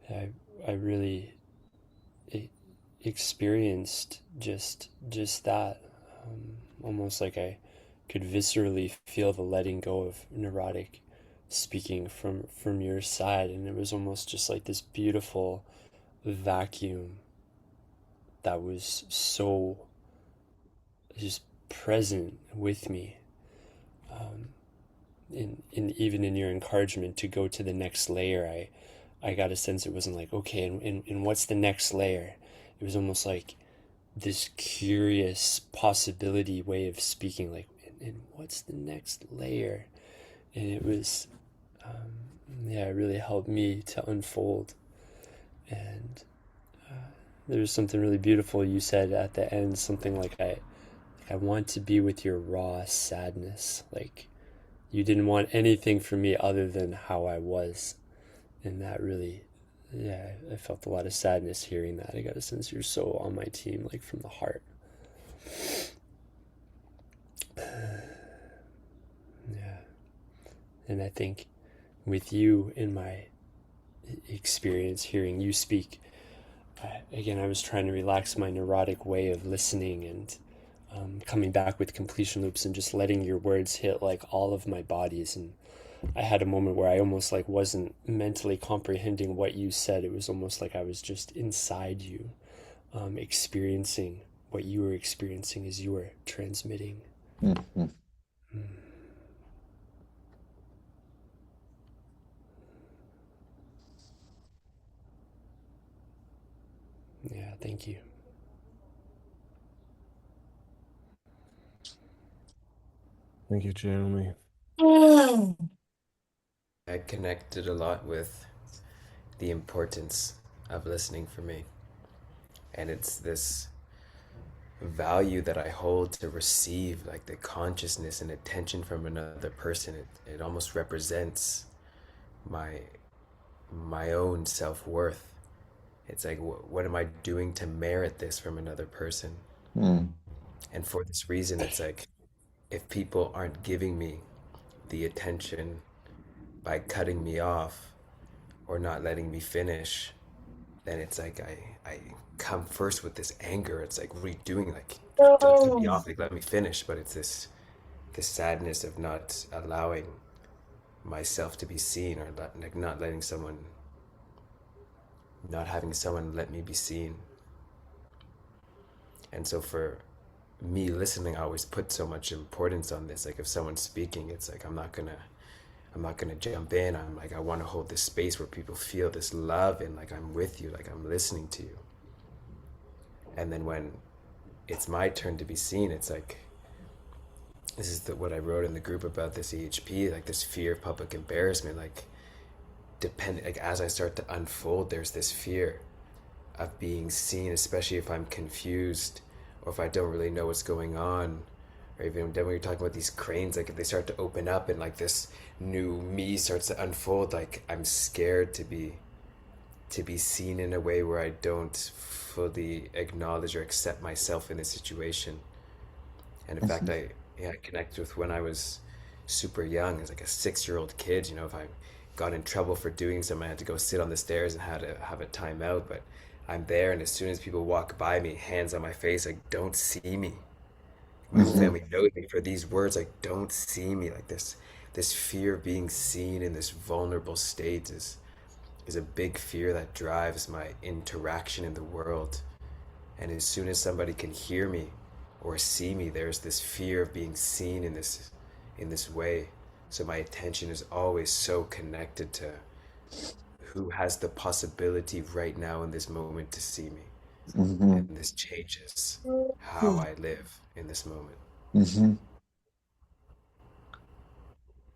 I, I really experienced just that. Almost like I could viscerally feel the letting go of neurotic speaking from your side, and it was almost just like this beautiful vacuum that was so just present with me. In even in your encouragement to go to the next layer, I got a sense it wasn't like, okay, and what's the next layer? It was almost like this curious possibility way of speaking, like, and what's the next layer? And it was, yeah, it really helped me to unfold. And there was something really beautiful you said at the end, something like, I want to be with your raw sadness. Like, you didn't want anything from me other than how I was. And that really, yeah, I felt a lot of sadness hearing that. I got a sense you're so on my team, like from the heart. Yeah. And I think with you in my experience hearing you speak, again, I was trying to relax my neurotic way of listening and coming back with completion loops and just letting your words hit like all of my bodies. And I had a moment where I almost like wasn't mentally comprehending what you said. It was almost like I was just inside you, experiencing what you were experiencing as you were transmitting. Mm-hmm. Yeah, thank you. Thank you, Jeremy. I connected a lot with the importance of listening for me. And it's this value that I hold to receive, like the consciousness and attention from another person. It almost represents my own self-worth It's like, what am I doing to merit this from another person? Mm. And for this reason, it's like, if people aren't giving me the attention by cutting me off or not letting me finish, then it's like I come first with this anger. It's like, what are you doing? Like, don't cut me off, like let me finish. But it's this sadness of not allowing myself to be seen, or like not letting someone, not having someone let me be seen. And so for me listening, I always put so much importance on this. Like if someone's speaking, it's like I'm not gonna jump in. I'm like, I want to hold this space where people feel this love and like I'm with you, like I'm listening to you. And then when it's my turn to be seen, it's like, this is what I wrote in the group about this EHP, like this fear of public embarrassment. Like like as I start to unfold, there's this fear of being seen, especially if I'm confused or if I don't really know what's going on. Or even then when you're talking about these cranes, like if they start to open up and like this new me starts to unfold, like I'm scared to be seen in a way where I don't fully acknowledge or accept myself in this situation. And in fact, I connect with when I was super young, as like a 6-year-old kid. You know, if I got in trouble for doing something, I had to go sit on the stairs and had to have a timeout. But I'm there, and as soon as people walk by me, hands on my face, like, don't see me. My family knows me for these words, like, don't see me. Like this fear of being seen in this vulnerable state is a big fear that drives my interaction in the world. And as soon as somebody can hear me or see me, there's this fear of being seen in this way. So my attention is always so connected to who has the possibility right now in this moment to see me. Mm-hmm. And this changes how I live in this moment. Mm-hmm.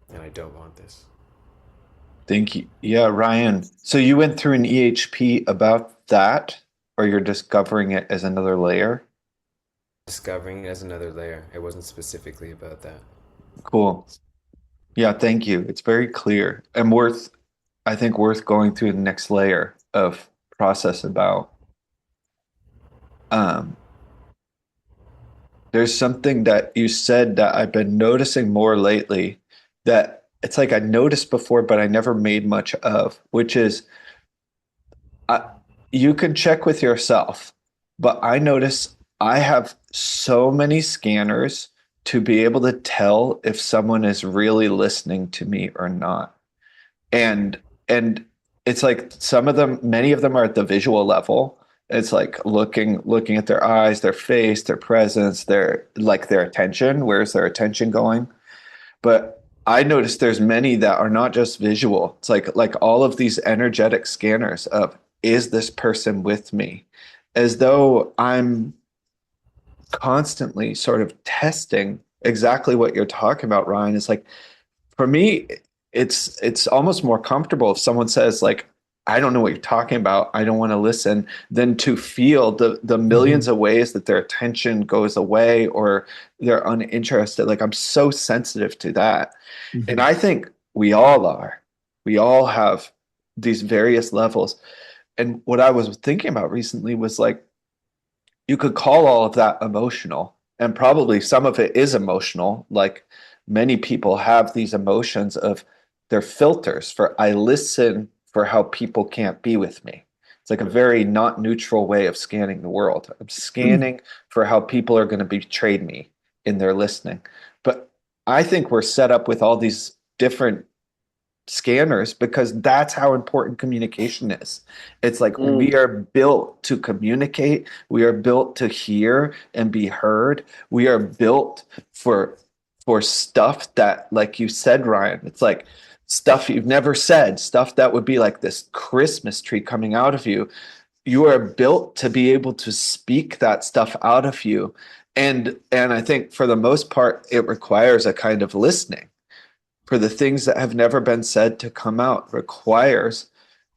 And I don't want this. Thank you. Yeah, Ryan. So you went through an EHP about that, or you're discovering it as another layer? Discovering it as another layer. It wasn't specifically about that. Cool. Yeah, thank you. It's very clear and I think worth going through the next layer of process about. There's something that you said that I've been noticing more lately that it's like I noticed before, but I never made much of, which is you can check with yourself, but I notice I have so many scanners to be able to tell if someone is really listening to me or not. And it's like many of them are at the visual level. It's like looking at their eyes, their face, their presence, their attention. Where's their attention going? But I noticed there's many that are not just visual. It's like all of these energetic scanners of, is this person with me? As though I'm constantly sort of testing exactly what you're talking about, Ryan. It's like, for me, it's almost more comfortable if someone says, like, I don't know what you're talking about, I don't want to listen, than to feel the millions of ways that their attention goes away or they're uninterested. Like, I'm so sensitive to that. And I think we all are. We all have these various levels. And what I was thinking about recently was like, you could call all of that emotional, and probably some of it is emotional. Like many people have these emotions of their filters for, I listen for how people can't be with me. It's like a very not neutral way of scanning the world. I'm scanning for how people are going to betray me in their listening. But I think we're set up with all these different scanners because that's how important communication is. It's like we are built to communicate. We are built to hear and be heard. We are built for stuff that, like you said, Ryan, it's like stuff you've never said, stuff that would be like this Christmas tree coming out of you. You are built to be able to speak that stuff out of you. And I think for the most part, it requires a kind of listening for the things that have never been said to come out. Requires,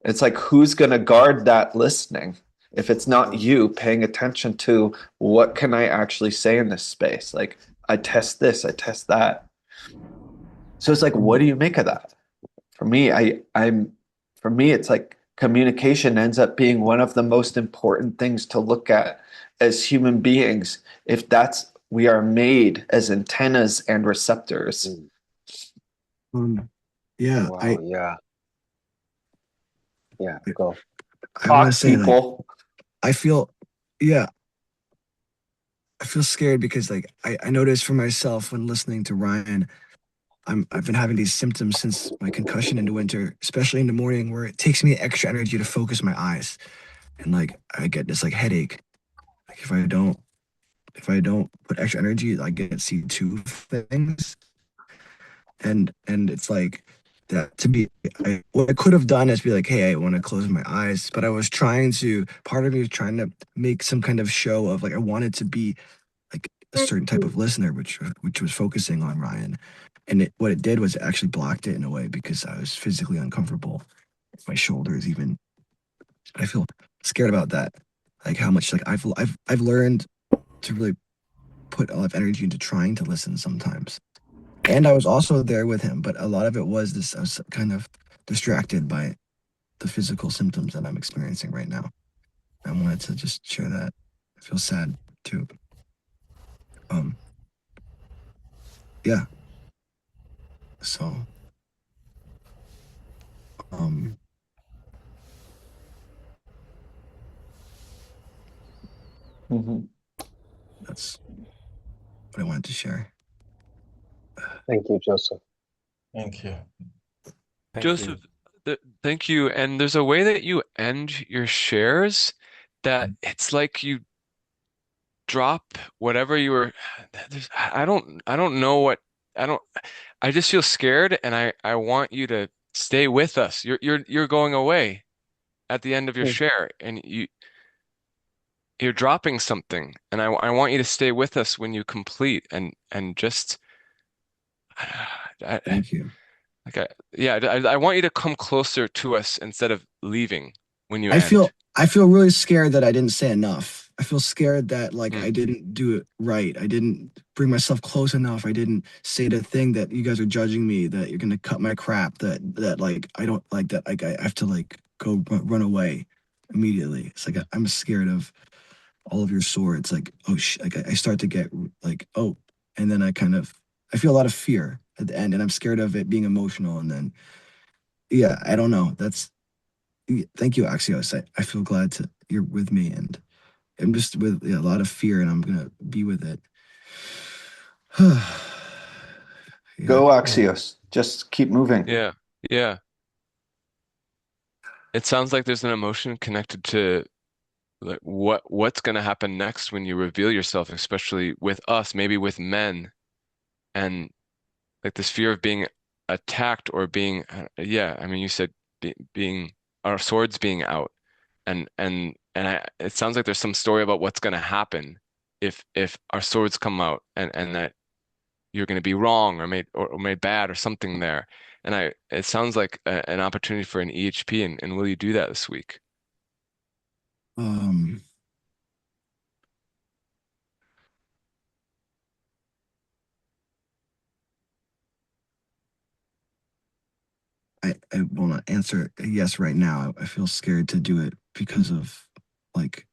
it's like, who's going to guard that listening if it's not you paying attention to what can I actually say in this space? Like, I test this, I test that. So it's like, what do you make of that? For me, for me, it's like communication ends up being one of the most important things to look at as human beings. If that's, we are made as antennas and receptors. Yeah, Wow, yeah. Yeah, go. I want to Talk, say, like, people. I feel, yeah, I feel scared because, like, I noticed for myself when listening to Ryan, I've been having these symptoms since my concussion in the winter, especially in the morning, where it takes me extra energy to focus my eyes, and like I get this like headache. Like if I don't put extra energy, I get to see two things, and it's like that to be. What I could have done is be like, hey, I want to close my eyes, but I was trying to. Part of me was trying to make some kind of show of like I wanted to be like a certain type of listener, which was focusing on Ryan. And what it did was it actually blocked it in a way because I was physically uncomfortable. My shoulders even. I feel scared about that. Like how much like I've learned to really put a lot of energy into trying to listen sometimes. And I was also there with him, but a lot of it was this I was kind of distracted by the physical symptoms that I'm experiencing right now. I wanted to just share that. I feel sad too. Yeah. So that's what I wanted to share. Thank you, Joseph. Thank you. Thank Joseph, you. thank you. And there's a way that you end your shares that it's like you drop whatever you were. I don't know what I don't. I just feel scared, and I want you to stay with us. You're going away at the end of your share, and you're dropping something, and I want you to stay with us when you complete, and just. Thank you. Okay. Yeah, I want you to come closer to us instead of leaving when you I end. feel really scared that I didn't say enough. I feel scared that like I Mm. didn't do it right. I didn't bring myself close enough. I didn't say the thing that you guys are judging me, that you're gonna cut my crap, that like I don't like that like I have to like go run away immediately. It's like I'm scared of all of your swords. Like like I start to get like and then I feel a lot of fear at the end, and I'm scared of it being emotional. And then yeah, I don't know. Thank you, Axios. I feel glad to you're with me, and I'm just with a lot of fear, and I'm gonna be with it. Go Axios. Just keep moving. Yeah. Yeah. It sounds like there's an emotion connected to like what's going to happen next when you reveal yourself, especially with us, maybe with men, and like this fear of being attacked or being, yeah, I mean, you said being our swords being out, it sounds like there's some story about what's going to happen if our swords come out, and that you're going to be wrong or made bad or something there. And it sounds like an opportunity for an EHP, and will you do that this week? I will not answer a yes right now. I feel scared to do it because of like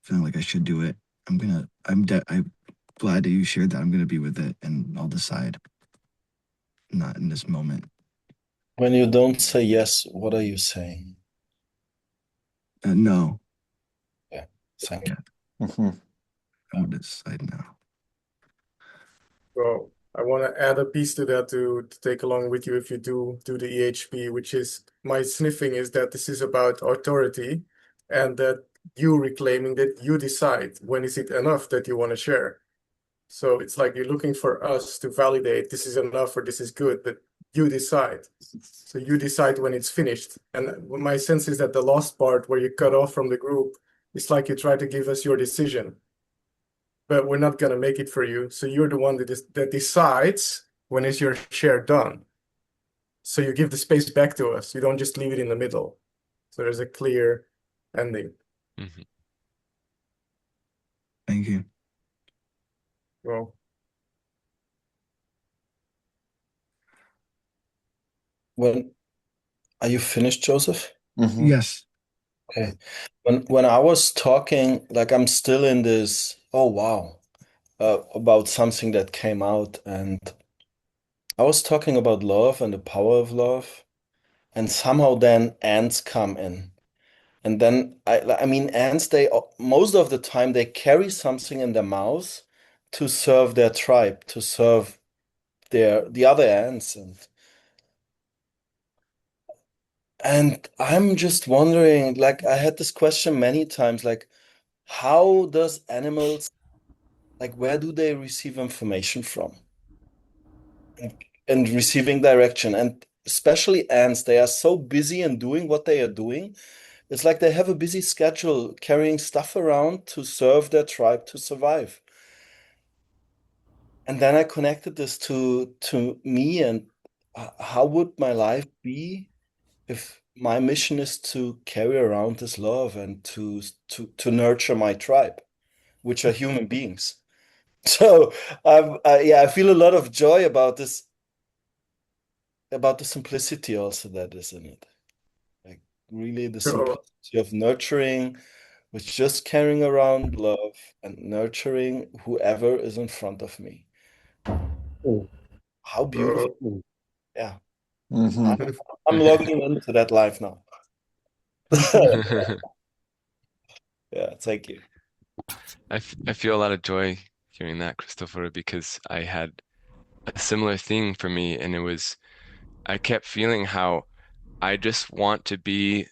feeling like I should do it. I'm glad that you shared that. I'm gonna be with it, and I'll decide. Not in this moment. When you don't say yes, what are you saying? No. Yeah, thank you. I will decide now. Well, I want to add a piece to that to take along with you if you do the EHP, which is my sniffing is that this is about authority, and that you reclaiming that you decide when is it enough that you want to share. So it's like you're looking for us to validate this is enough or this is good, but you decide. So you decide when it's finished. And my sense is that the last part where you cut off from the group, it's like you try to give us your decision, but we're not going to make it for you. So you're the one that decides when is your share done. So you give the space back to us. You don't just leave it in the middle. So there's a clear ending. Mm-hmm. Thank you. Well, Are you finished, Joseph? Yes. Okay. When I was talking, like I'm still in this, oh wow, about something that came out, and I was talking about love and the power of love, and somehow then ants come in. And then I mean ants, they most of the time they carry something in their mouths to serve their tribe, to serve the other ants, and I'm just wondering, like I had this question many times, like how does animals, like where do they receive information from and receiving direction? And especially ants, they are so busy in doing what they are doing. It's like they have a busy schedule carrying stuff around to serve their tribe to survive. And then I connected this to me and how would my life be if my mission is to carry around this love and to nurture my tribe, which are human beings. So yeah, I feel a lot of joy about the simplicity also that is in it. Like really the So, simplicity of nurturing with just carrying around love and nurturing whoever is in front of me. How beautiful. Yeah. Hmm. I'm logging into that life now. Yeah, thank you. I feel a lot of joy hearing that, Christopher, because I had a similar thing for me, and it was I kept feeling how I just want to be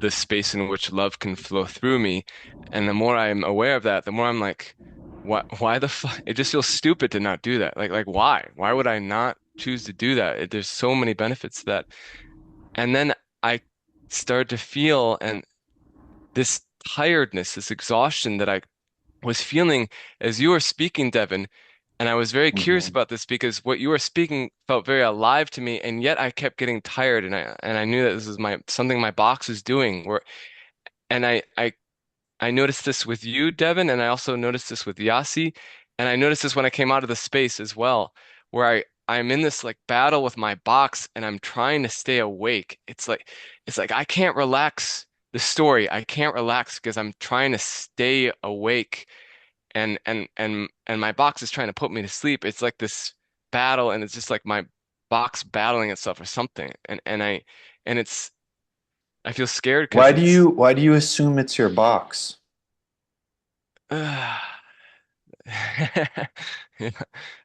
the space in which love can flow through me. And the more I'm aware of that, the more I'm like, why the fuck? It just feels stupid to not do that. Like why? Why would I not choose to do that? There's so many benefits to that. And then I started to feel and this tiredness, this exhaustion that I was feeling as you were speaking, Devin. And I was very curious Hmm. about this because what you were speaking felt very alive to me, and yet I kept getting tired, and I knew that this was my something my box was doing. Where and I noticed this with you, Devin, and I also noticed this with Yasi, and I noticed this when I came out of the space as well, where I'm in this like battle with my box, and I'm trying to stay awake. It's like I can't relax the story. I can't relax because I'm trying to stay awake and my box is trying to put me to sleep. It's like this battle, and it's just like my box battling itself or something. And it's I feel scared because Why do you assume it's your box? Yeah,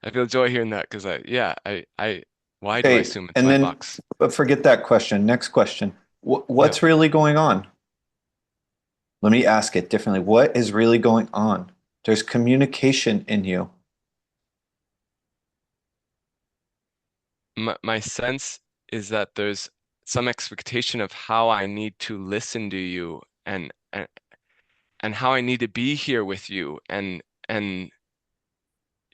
I feel joy hearing that because I why do I Okay, assume it's and my then box? but forget that question. Next question. Yeah. What's really going on? Let me ask it differently. What is really going on? There's communication in you. My sense is that there's some expectation of how I need to listen to you and how I need to be here with you and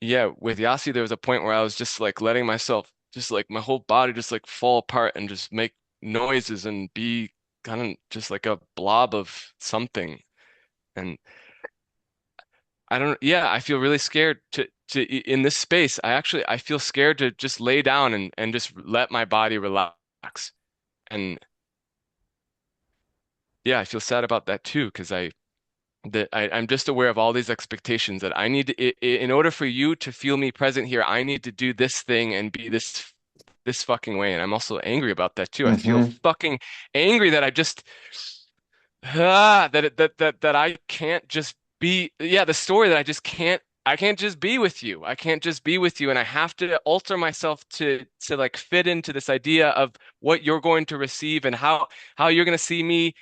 yeah, with Yasi there was a point where I was just like letting myself just like my whole body just like fall apart and just make noises and be kind of just like a blob of something. And I don't, yeah, I feel really scared in this space. I feel scared to just lay down and just let my body relax. And yeah, I feel sad about that too, because I'm just aware of all these expectations that I need to, in order for you to feel me present here, I need to do this thing and be this fucking way. And I'm also angry about that too. I feel Hmm. fucking angry that I just that I can't just be, yeah, the story that I can't just be with you. I can't just be with you, and I have to alter myself to like fit into this idea of what you're going to receive and how you're going to see me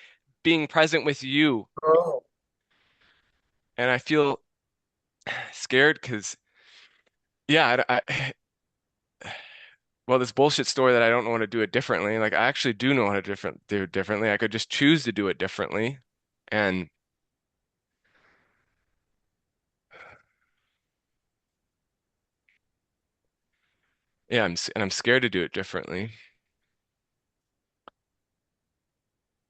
being present with you. oh, And I feel scared because yeah, well, this bullshit story that I don't know how to do it differently. Like I actually do know how to do it differently. I could just choose to do it differently. And yeah, I'm scared to do it differently.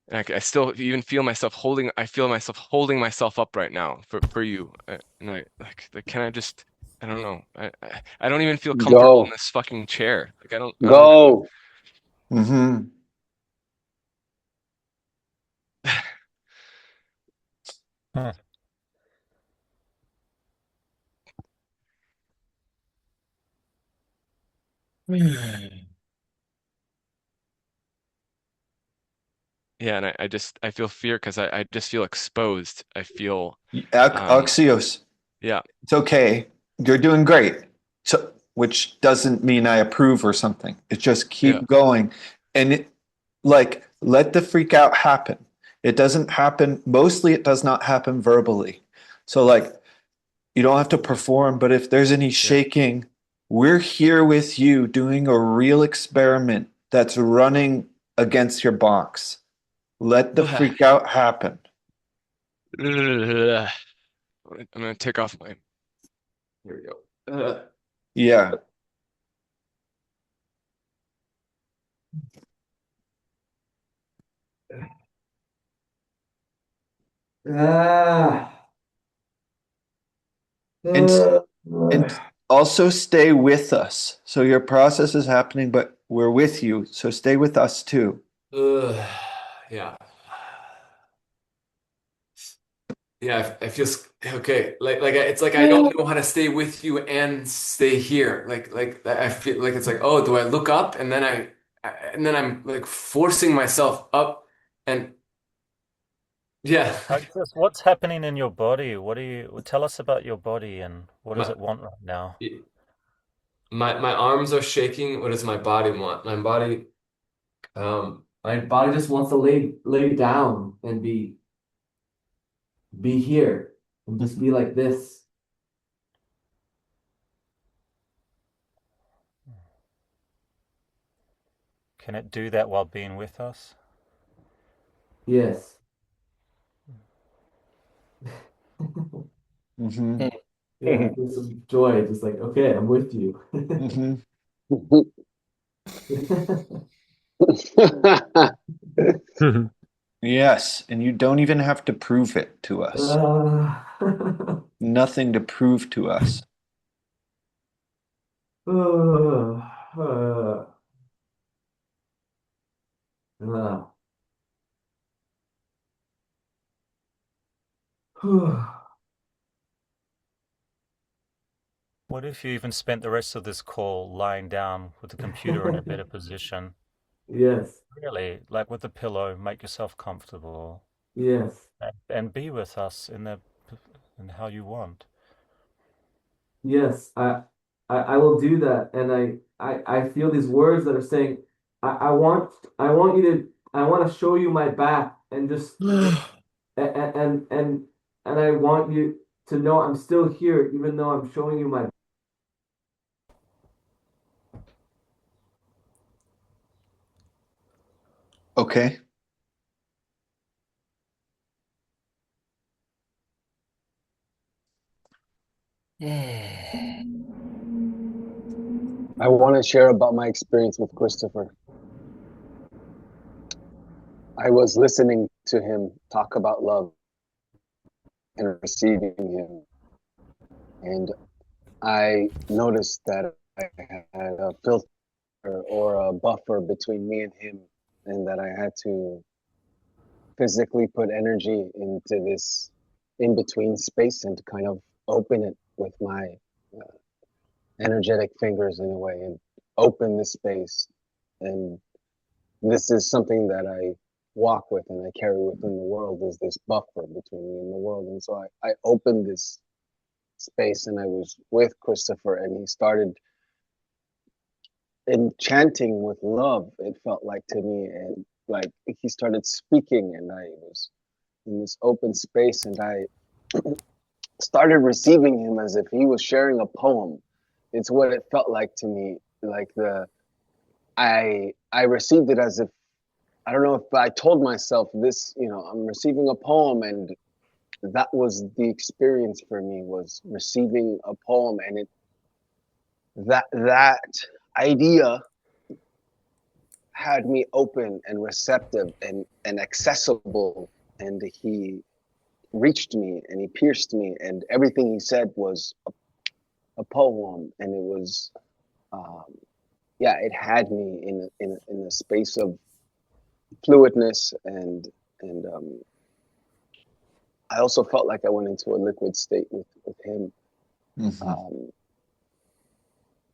And I still even feel myself I feel myself holding myself up right now for you. And like, can I just, I don't know. I don't even feel comfortable in Go, this fucking chair. Like I don't, go. Hmm. Huh. Yeah, and I feel fear because I just feel exposed. I feel Oxios, yeah. it's okay. You're doing great. So, which doesn't mean I approve or something. It's just keep Yeah. going. And like, let the freak out happen. It doesn't happen, mostly it does not happen verbally. So like, you don't have to perform, but if there's any shaking, we're here with you doing a real experiment that's running against your box. Let the freak out happen. I'm gonna take off my. Here we go. Yeah. And also stay with us. So your process is happening, but we're with you. So stay with us too. Yeah. Yeah, I feel okay. It's like I don't know how to stay with you and stay here. Like I feel like it's like, oh, do I look up and then and then I'm like forcing myself up and yeah. Oxius, what's happening in your body? Tell us about your body and what does My it want right now? my arms are shaking. What does my body want? My body just wants to lay down and be here and just be like this. Can it do that while being with us? Yes. Mm-hmm. Yeah, I feel some joy, just like, okay, I'm with you. Mm-hmm. Yes. And you don't even have to prove it to us. Nothing to prove to us. What if you even spent the rest of this call lying down with the computer in a better position? Yes, Really, like with a pillow, make yourself comfortable yes, and be with us in how you want. yes. I will do that, and I feel these words that are saying, I want you to, I want to show you my back, and just and I want you to know I'm still here, even though I'm showing you my. Okay. I want to share about my experience with Christopher. I was listening to him talk about love and receiving him, and I noticed that I had a filter or a buffer between me and him, and that I had to physically put energy into this in between space and to kind of open it with my uh, energetic fingers in a way and open the space. And this is something that I walk with and I carry within the world, is this buffer between me and the world. And so I opened this space and I was with Christopher and he started enchanting with love, it felt like to me. And like he started speaking and I was in this open space and I started receiving him as if he was sharing a poem. It's what it felt like to me. Like I received it as if, I don't know if I told myself this, I'm receiving a poem, and that was the experience for me, was receiving a poem. And that idea had me open and receptive and accessible, and he reached me and he pierced me, and everything he said was a poem, and it was it had me in a space of fluidness and I also felt like I went into a liquid state with him. Mhm.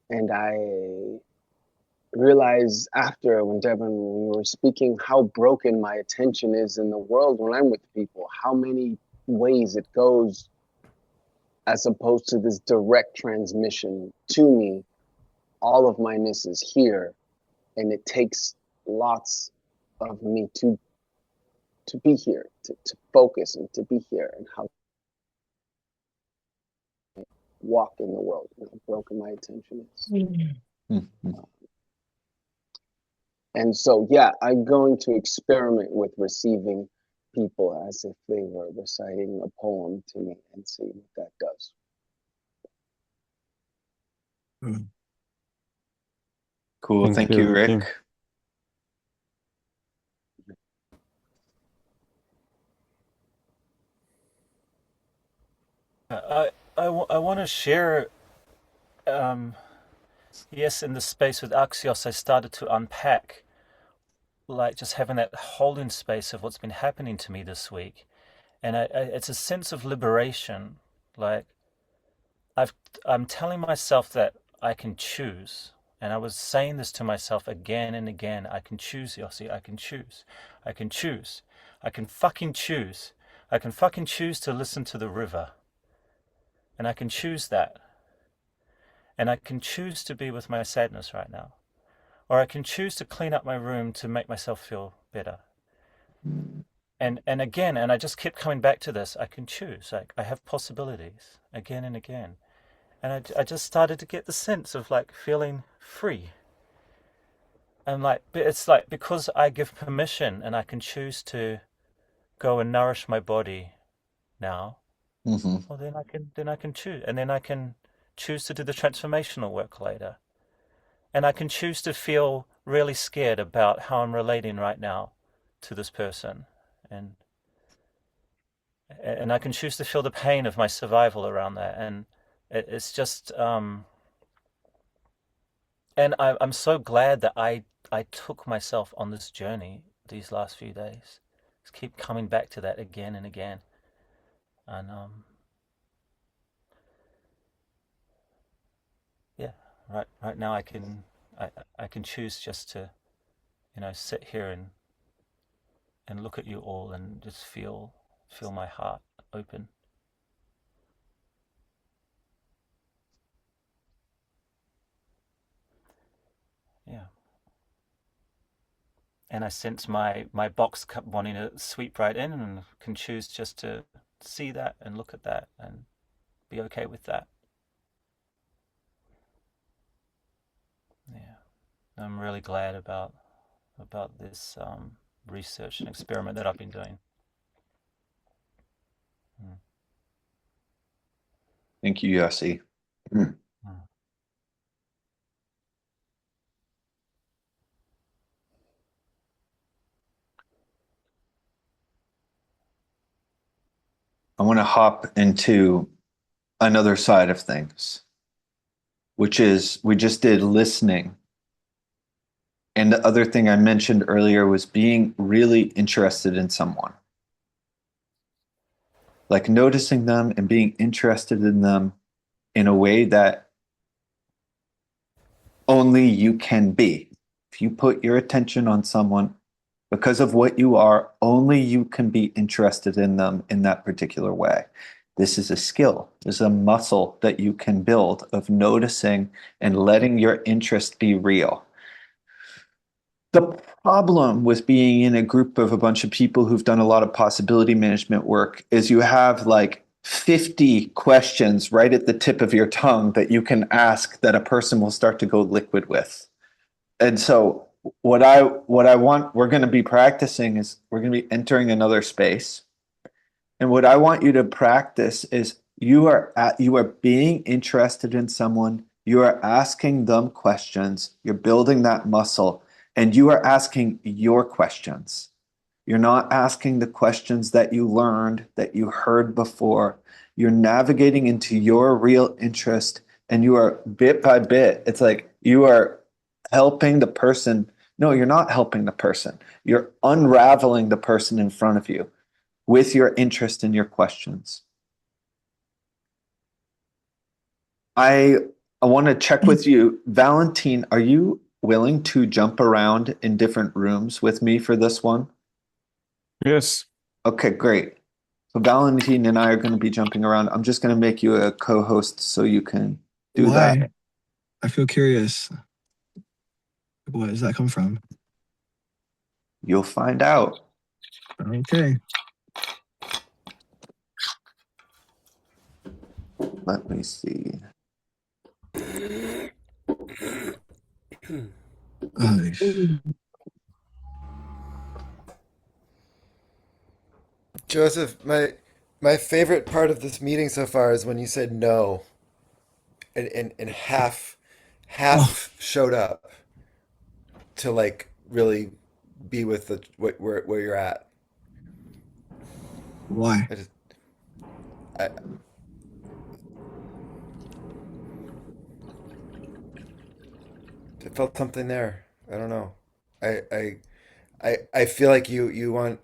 And I realized after, when Devin, when we were speaking, how broken my attention is in the world when I'm with people, how many ways it goes as opposed to this direct transmission to me. All of my ness is here, and it takes lots of me to be here, to focus and to be here, and how to walk in the world, and how broken my attention is. Mhm. And so, yeah, I'm going to experiment with receiving people as if they were reciting a poem to me and see what that does. Cool. Thank you, Rick. I want to share. Yes, in the space with Axios, I started to unpack, like just having that holding space of what's been happening to me this week, and it's a sense of liberation. Like I'm telling myself that I can choose, and I was saying this to myself again and again. I can choose, Yossi. I can choose. I can choose. I can fucking choose. I can fucking choose to listen to the river, and I can choose that. And I can choose to be with my sadness right now. Or I can choose to clean up my room to make myself feel better. And again, and I just kept coming back to this, I can choose. Like, I have possibilities again and again. And I just started to get the sense of like feeling free. And like, it's like, because I give permission and I can choose to go and nourish my body now, well, then I can choose. And then I can choose to do the transformational work later. And I can choose to feel really scared about how I'm relating right now to this person. And I can choose to feel the pain of my survival around that. And it's just, and I'm so glad that I took myself on this journey these last few days. Just keep coming back to that again and again. And yeah, right now I can choose just to, sit here and look at you all and just feel my heart open. Yeah. And I sense my box wanting to sweep right in, and can choose just to see that and look at that and be okay with that. Yeah. I'm really glad about this research and experiment that I've been doing. Thank you, Yossi. I want to hop into another side of things, which is we just did listening. And the other thing I mentioned earlier was being really interested in someone. Like noticing them and being interested in them in a way that only you can be. If you put your attention on someone, because of what you are, only you can be interested in them in that particular way. This is a skill. This is a muscle that you can build of noticing and letting your interest be real. The problem with being in a group of a bunch of people who've done a lot of possibility management work is you have like 50 questions right at the tip of your tongue that you can ask that a person will start to go liquid with. And so what I want, we're going to be practicing is we're going to be entering another space. And what I want you to practice is you are being interested in someone, you are asking them questions, you're building that muscle, and you are asking your questions. You're not asking the questions that you learned, that you heard before. You're navigating into your real interest, and you are bit by bit. It's like you are helping the person. No, you're not helping the person. You're unraveling the person in front of you. with your interest in your questions. I want to check with you, Valentine, are you willing to jump around in different rooms with me for this one? Yes. Okay, great. So Valentine and I are going to be jumping around. I'm just going to make you a co-host so you can do Why? that. I feel curious. Where does that come from? You'll find out. Okay. Let me see. Joseph, my favorite part of this meeting so far is when you said no, and half showed up to like really be with the where you're at. Why? I felt something there. I don't know. I feel like you want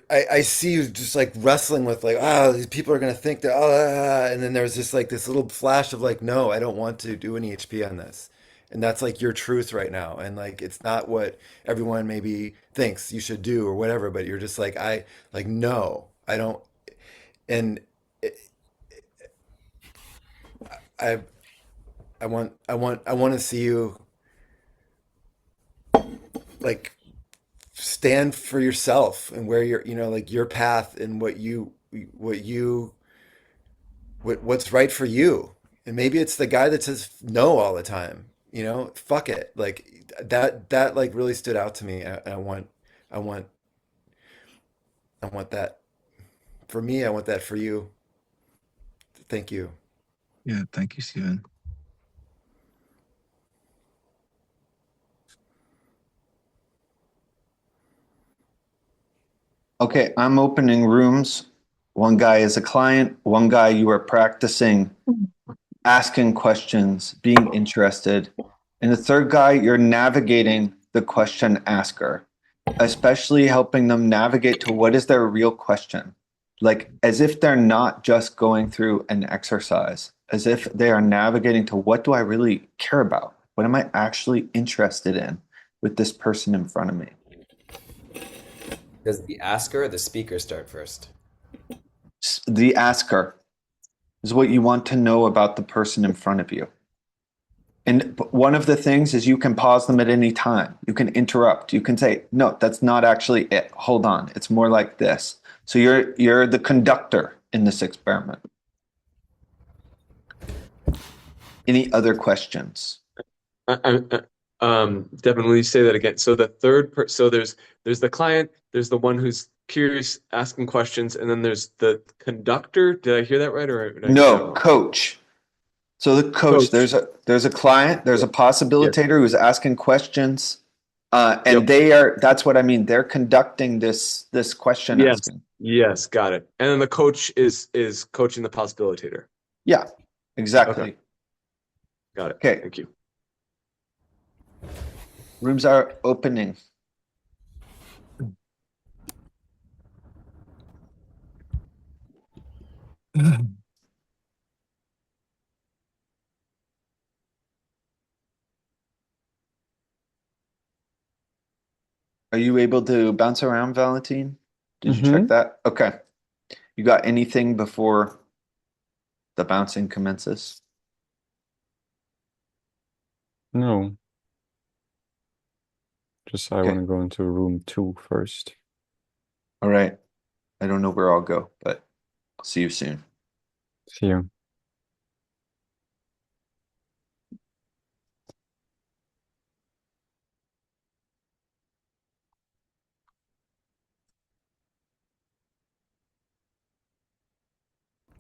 I see you just like wrestling with like, these people are gonna think that, and then there's just like this little flash of like, no, I don't want to do any HP on this, and that's like your truth right now, and like it's not what everyone maybe thinks you should do or whatever, but you're just like, no, I don't, and I I want to see you like stand for yourself and where you're, like your path and what's right for you. And maybe it's the guy that says no all the time, fuck it. Like that like really stood out to me. And I want, I want that for me. I want that for you. Thank you. Yeah, thank you, Steven. Okay, I'm opening rooms. One guy is a client, one guy you are practicing asking questions, being interested. And the third guy, you're navigating the question asker, especially helping them navigate to what is their real question. Like as if they're not just going through an exercise, as if they are navigating to what do I really care about? What am I actually interested in with this person in front of me? Does the asker or the speaker start first? The asker is what you want to know about the person in front of you. And one of the things is you can pause them at any time. You can interrupt. You can say, no, that's not actually it. Hold on. It's more like this. So you're the conductor in this experiment. Any other questions? Definitely say that again. So the so there's the client, there's the one who's curious, asking questions, and then there's the conductor. Did I hear that right, or did I No, coach. So the coach, there's a client, there's a possibilitator who's asking questions, and that's what I mean. They're conducting this question asking. Yes, got it. And then the coach is coaching the possibilitator. Yeah, exactly. Okay. Got it. Okay. Thank you. Rooms are opening. Are you able to bounce around, Valentine? Did you check that? Okay. You got anything before the bouncing commences? No. Just I want to go into room 2 first. All right. I don't know where I'll go, but I'll see you soon. See you.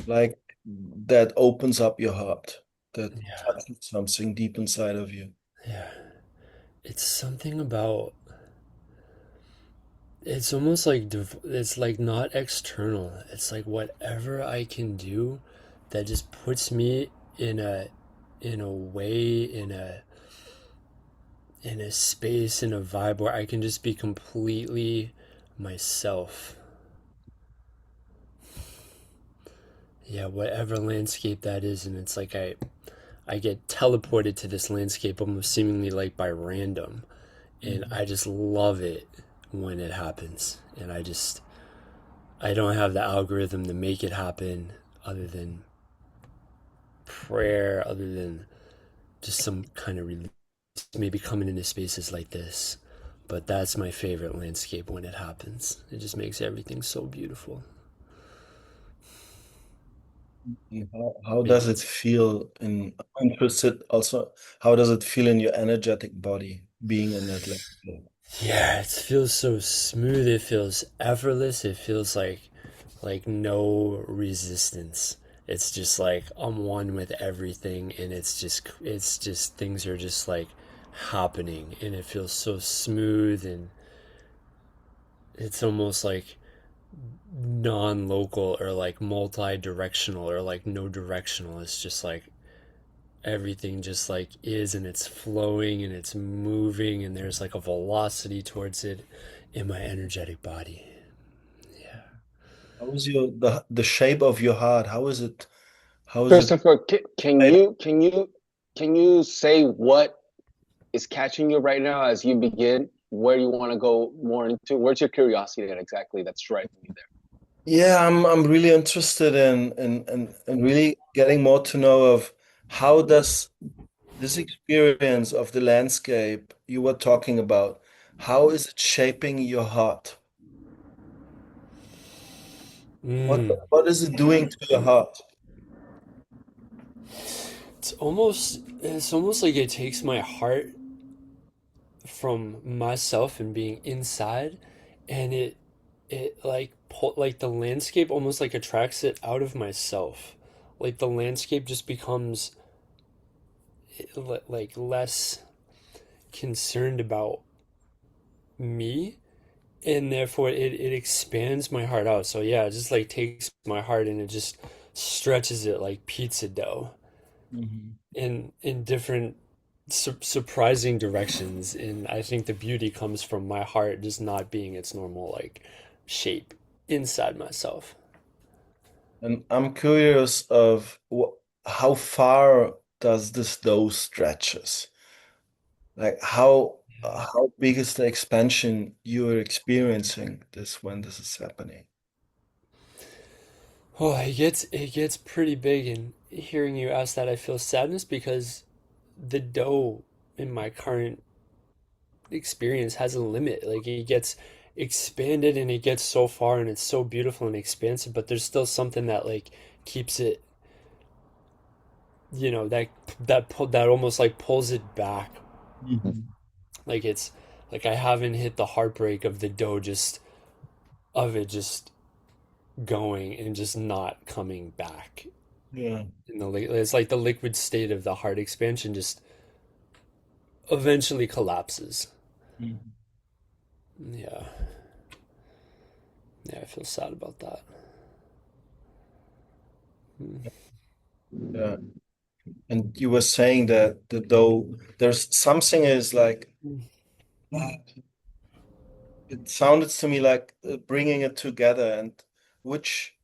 Like that opens up your heart, that touches something deep inside of you. Yeah. It's something about, it's almost like, it's like not external. It's like whatever I can do that just puts me in a way, in a space, in a vibe where I can just be completely myself. Yeah, whatever landscape that is, and it's like I get teleported to this landscape almost seemingly like by random, and I just love it when it happens. And I don't have the algorithm to make it happen other than prayer, other than just some kind of release, maybe coming into spaces like this. But that's my favorite landscape when it happens. It just makes everything so beautiful. How does it feel in, I'm interested also, how does it feel in your energetic body being in that landscape? Yeah, it feels so smooth. It feels effortless. It feels like no resistance. It's just like I'm one with everything, and it's just things are just like happening, and it feels so smooth, and it's almost like non-local or like multi-directional or like no directional. It's just like everything just like is, and it's flowing and it's moving, and there's like a velocity towards it in my energetic body. Yeah. How is the shape of your heart? How is it? How is it? Christopher, can you say what is catching you right now as you begin? Where you want to go more into? Where's your curiosity at exactly that's driving you there? Yeah, I'm really interested in really getting more to know of how does this experience of the landscape you were talking about, how is it shaping your heart? What is it doing to your heart? It's almost like it takes my heart from myself and being inside, and it like the landscape almost like attracts it out of myself. Like the landscape just becomes like less concerned about me, and therefore it expands my heart out. So yeah, it just like takes my heart and it just stretches it like pizza dough in different surprising directions. And I think the beauty comes from my heart just not being its normal like shape inside myself. And I'm curious of how far does this dough stretches? Like how big is the expansion you're experiencing this when this is happening? Oh, it gets pretty big, and hearing you ask that, I feel sadness because the dough in my current experience has a limit. Like it gets expanded and it gets so far and it's so beautiful and expansive, but there's still something that like keeps it, that almost like pulls it back. Like it's like I haven't hit the heartbreak of the dough just of it just going and just not coming back. Yeah. It's like the liquid state of the heart expansion just eventually collapses. Yeah. Yeah, I feel sad about that. Yeah. And you were saying that the dough, there's something is like, it sounded to me like bringing it together, and which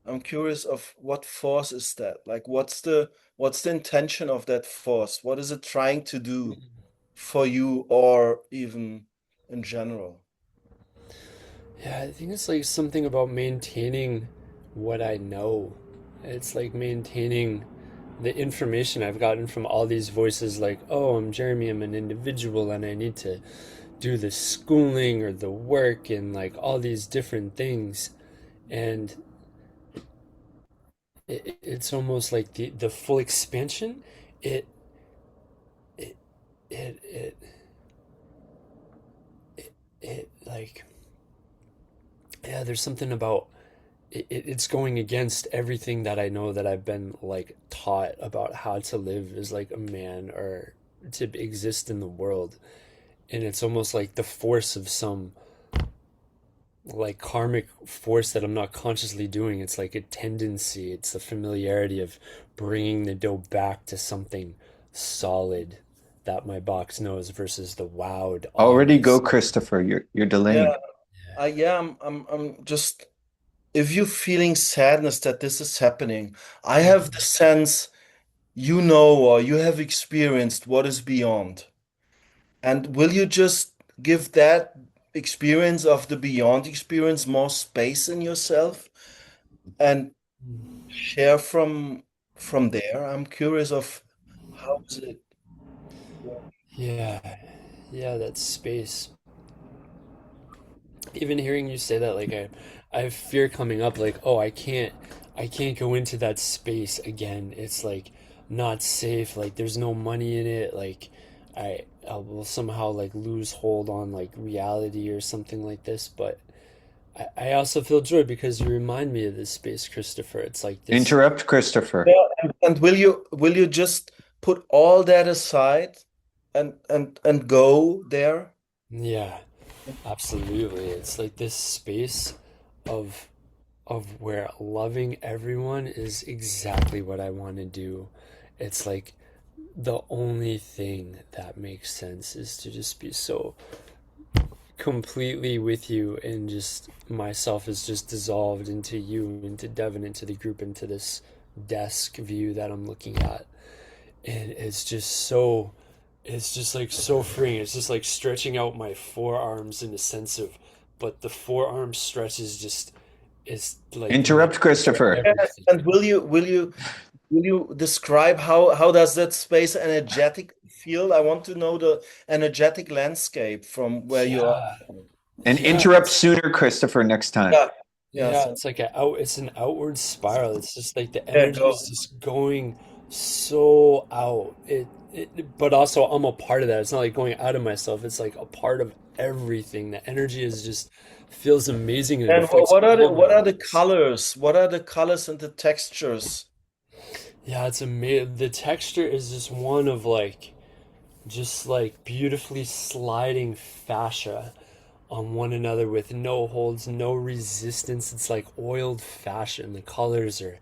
I'm curious of what force is that? Like, what's the intention of that force? What is it trying to do for you, or even in general? Yeah, I think it's like something about maintaining what I know. It's like maintaining the information I've gotten from all these voices, like, oh, I'm Jeremy, I'm an individual, and I need to do the schooling or the work and like all these different things. And it's almost like the full expansion, it, it, it, it, it like, yeah, there's something about it's going against everything that I know that I've been like taught about how to live as like a man or to exist in the world. And it's almost like the force of some like karmic force that I'm not consciously doing. It's like a tendency, it's the familiarity of bringing the dough back to something solid that my box knows versus the wowed Already awness. go, Christopher. You're delaying. Yeah, Yeah, I'm just, if you're feeling sadness that this is happening, I have the sense you know or you have experienced what is beyond. And will you just give that experience of the beyond experience more space in yourself and share from there? I'm curious of how is it. Yeah, yeah, that space. Even hearing you say that, like I have fear coming up, like, oh, I can't go into that space again. It's like not safe. Like there's no money in it. Like I will somehow like lose hold on like reality or something like this. But I also feel joy because you remind me of this space, Christopher. It's like this. Interrupt, Christopher. Yeah, and will you just put all that aside and go there? Yeah, absolutely. It's like this space of where loving everyone is exactly what I want to do. It's like the only thing that makes sense is to just be so completely with you, and just myself is just dissolved into you, into Devin, into the group, into this desk view that I'm looking at. And it's just like so freeing. It's just like stretching out my forearms in a sense of, but the forearm stretch is just, it's like Interrupt, Christopher. Yes, and will you describe how does that space energetic feel? I want to know the energetic landscape from where you are. Yeah, And yeah, interrupt sooner, Christopher, next time. Yeah, yeah. so It's like it's an outward spiral. It's just like the yeah, energy go. is just going so out. But also I'm a part of that. It's not like going out of myself. It's like a part of everything. The energy is just feels amazing, and it And affects what are all my what are the organs. colors? What are the colors and the textures? Yeah, it's amazing. The texture is just one of like, just like beautifully sliding fascia on one another with no holds, no resistance. It's like oiled fascia, and the colors are,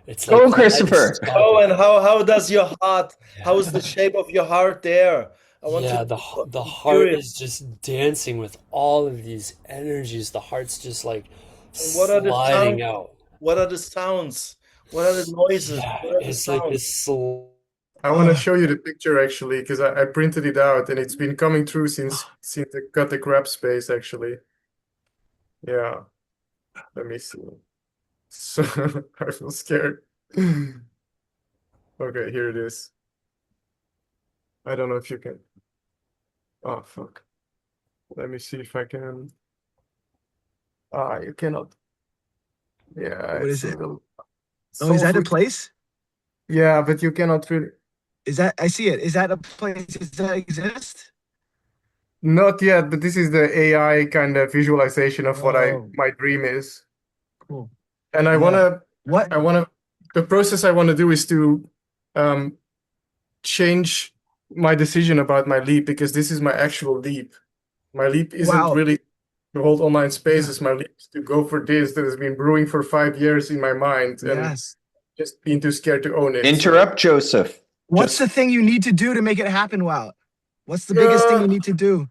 it's like Go, Christopher. Oh, kaleidoscopic. and how does your heart? How is the shape of your heart there? I want Yeah, to. the I'm heart curious. is just dancing with all of these energies. The heart's just like And what are the sliding sounds? out. What are the sounds? What are the noises? Yeah, What are the it's like sounds? this sl I want to show you the picture actually, because I printed it out and it's been coming through since I got the grab space actually. Yeah, let me see. So I feel scared. Okay, here it is. I don't know if you can. Oh fuck. Let me see if I can. Ah, you cannot. Yeah, What it's is a it? little Oh, is soul that a food. place? Yeah, but you cannot really. Is that I see it? Is that a place? Does that exist? Not yet, but this is the AI kind of visualization of what Oh, my dream is. cool. And Yeah. What? the process I want to do is to um change my decision about my leap, because this is my actual leap. My leap isn't Wow. really to hold online Yeah. spaces. My leap is to go for this that has been brewing for 5 years in my mind and Yes. just being too scared to own it. So Interrupt, Joseph. What's the just thing you need to do to make it happen, Wow? What's the biggest thing you need to do?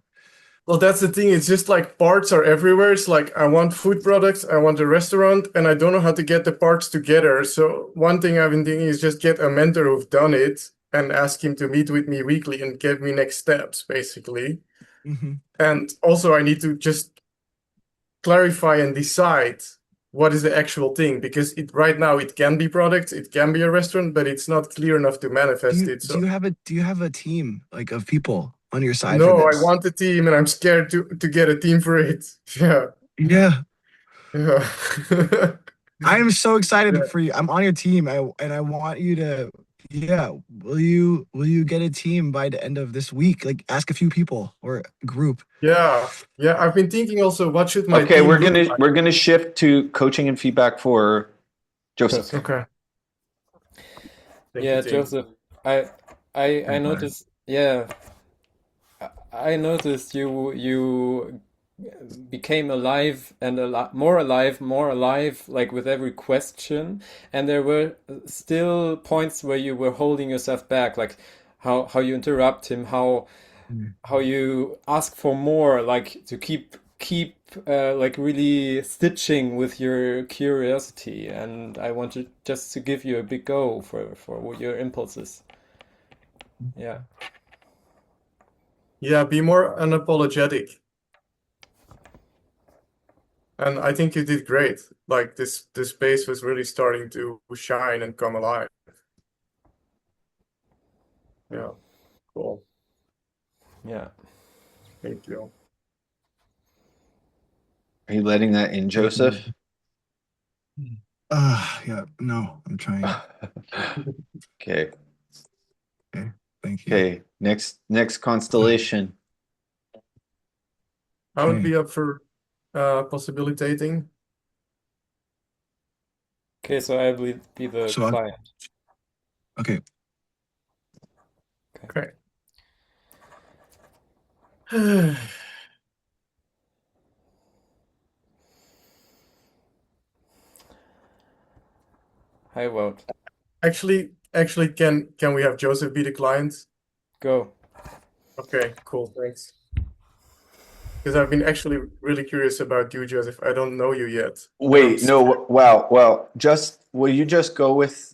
well, that's the thing. It's just like parts are everywhere. It's like I want food products, I want a restaurant, and I don't know how to get the parts together. So one thing I've been thinking is just get a mentor who've done it and ask him to meet with me weekly and give me next steps, basically. Mm-hmm. And also I need to just clarify and decide what is the actual thing, because right now it can be products, it can be a restaurant, but it's not clear enough to manifest it. Do So you have a team like of people on your side for no, I this? want a team and I'm scared to get a team for it. Yeah. Yeah. Yeah. I am so excited Yeah. for you. I'm on your team. I want you to, yeah. Will you get a team by the end of this week? Like ask a few people or a group. Yeah. I've been thinking also, what should my Okay, team we're look gonna like? we're gonna shift to coaching and feedback for Joseph. Okay. Thank Yeah, you, Tim. Joseph, I And Brian. noticed. Yeah, I noticed you became alive and more alive, like with every question. And there were still points where you were holding yourself back, like how you interrupt him, how you ask for more, like to keep like really stitching with your curiosity, and I wanted just to give you a big go for your impulses. Yeah. Yeah, be more unapologetic. And I think you did great. Like this space was really starting to shine and come alive. Yeah, cool. Yeah. Thank you. Are you letting that in, Joseph? Yeah, no, I'm trying. Okay. Okay, thank you. Okay. Next constellation. I would Okay. be up for possibilitating. Okay, so I will be the So client. okay. Okay. Hi, Wout. Actually, can we have Joseph be the client? Go. Okay, cool, thanks. Because I've been actually really curious about you, Joseph. I don't know you yet. Wait, no, wow. Well, will you just go with,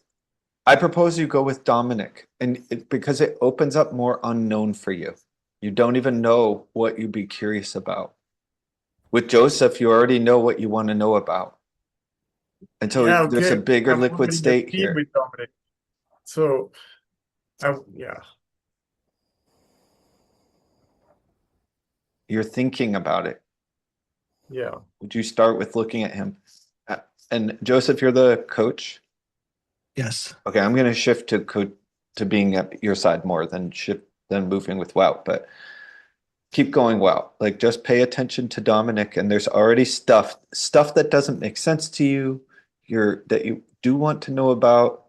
I propose you go with Dominic, and because it opens up more unknown for you. You don't even know what you'd be curious about. With Joseph, you already know what you want to know about. And so Yeah, there's a okay. bigger I'm liquid already state a team here. with Dominic. So, yeah. You're thinking about it. Yeah. Would you start with looking at him? And Joseph, you're the coach? Yes. Okay, I'm going to shift to being at your side more than moving with Wout, but keep going, Wout. Like, just pay attention to Dominic, and there's already stuff that doesn't make sense to you, that you do want to know about,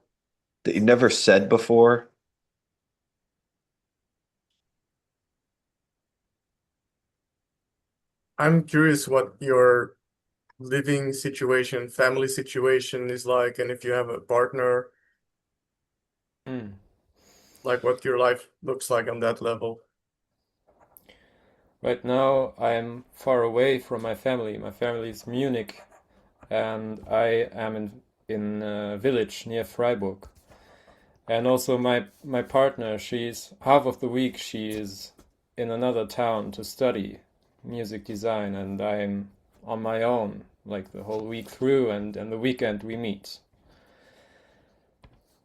that you never said before. I'm curious what your living situation, family situation is like, and if you have a partner, like what your life looks like on that level. Right now, I'm far away from my family. My family is Munich, and I am in a village near Freiburg. And also my partner, she's half of the week she is in another town to study music design, and I'm on my own like the whole week through, and the weekend we meet.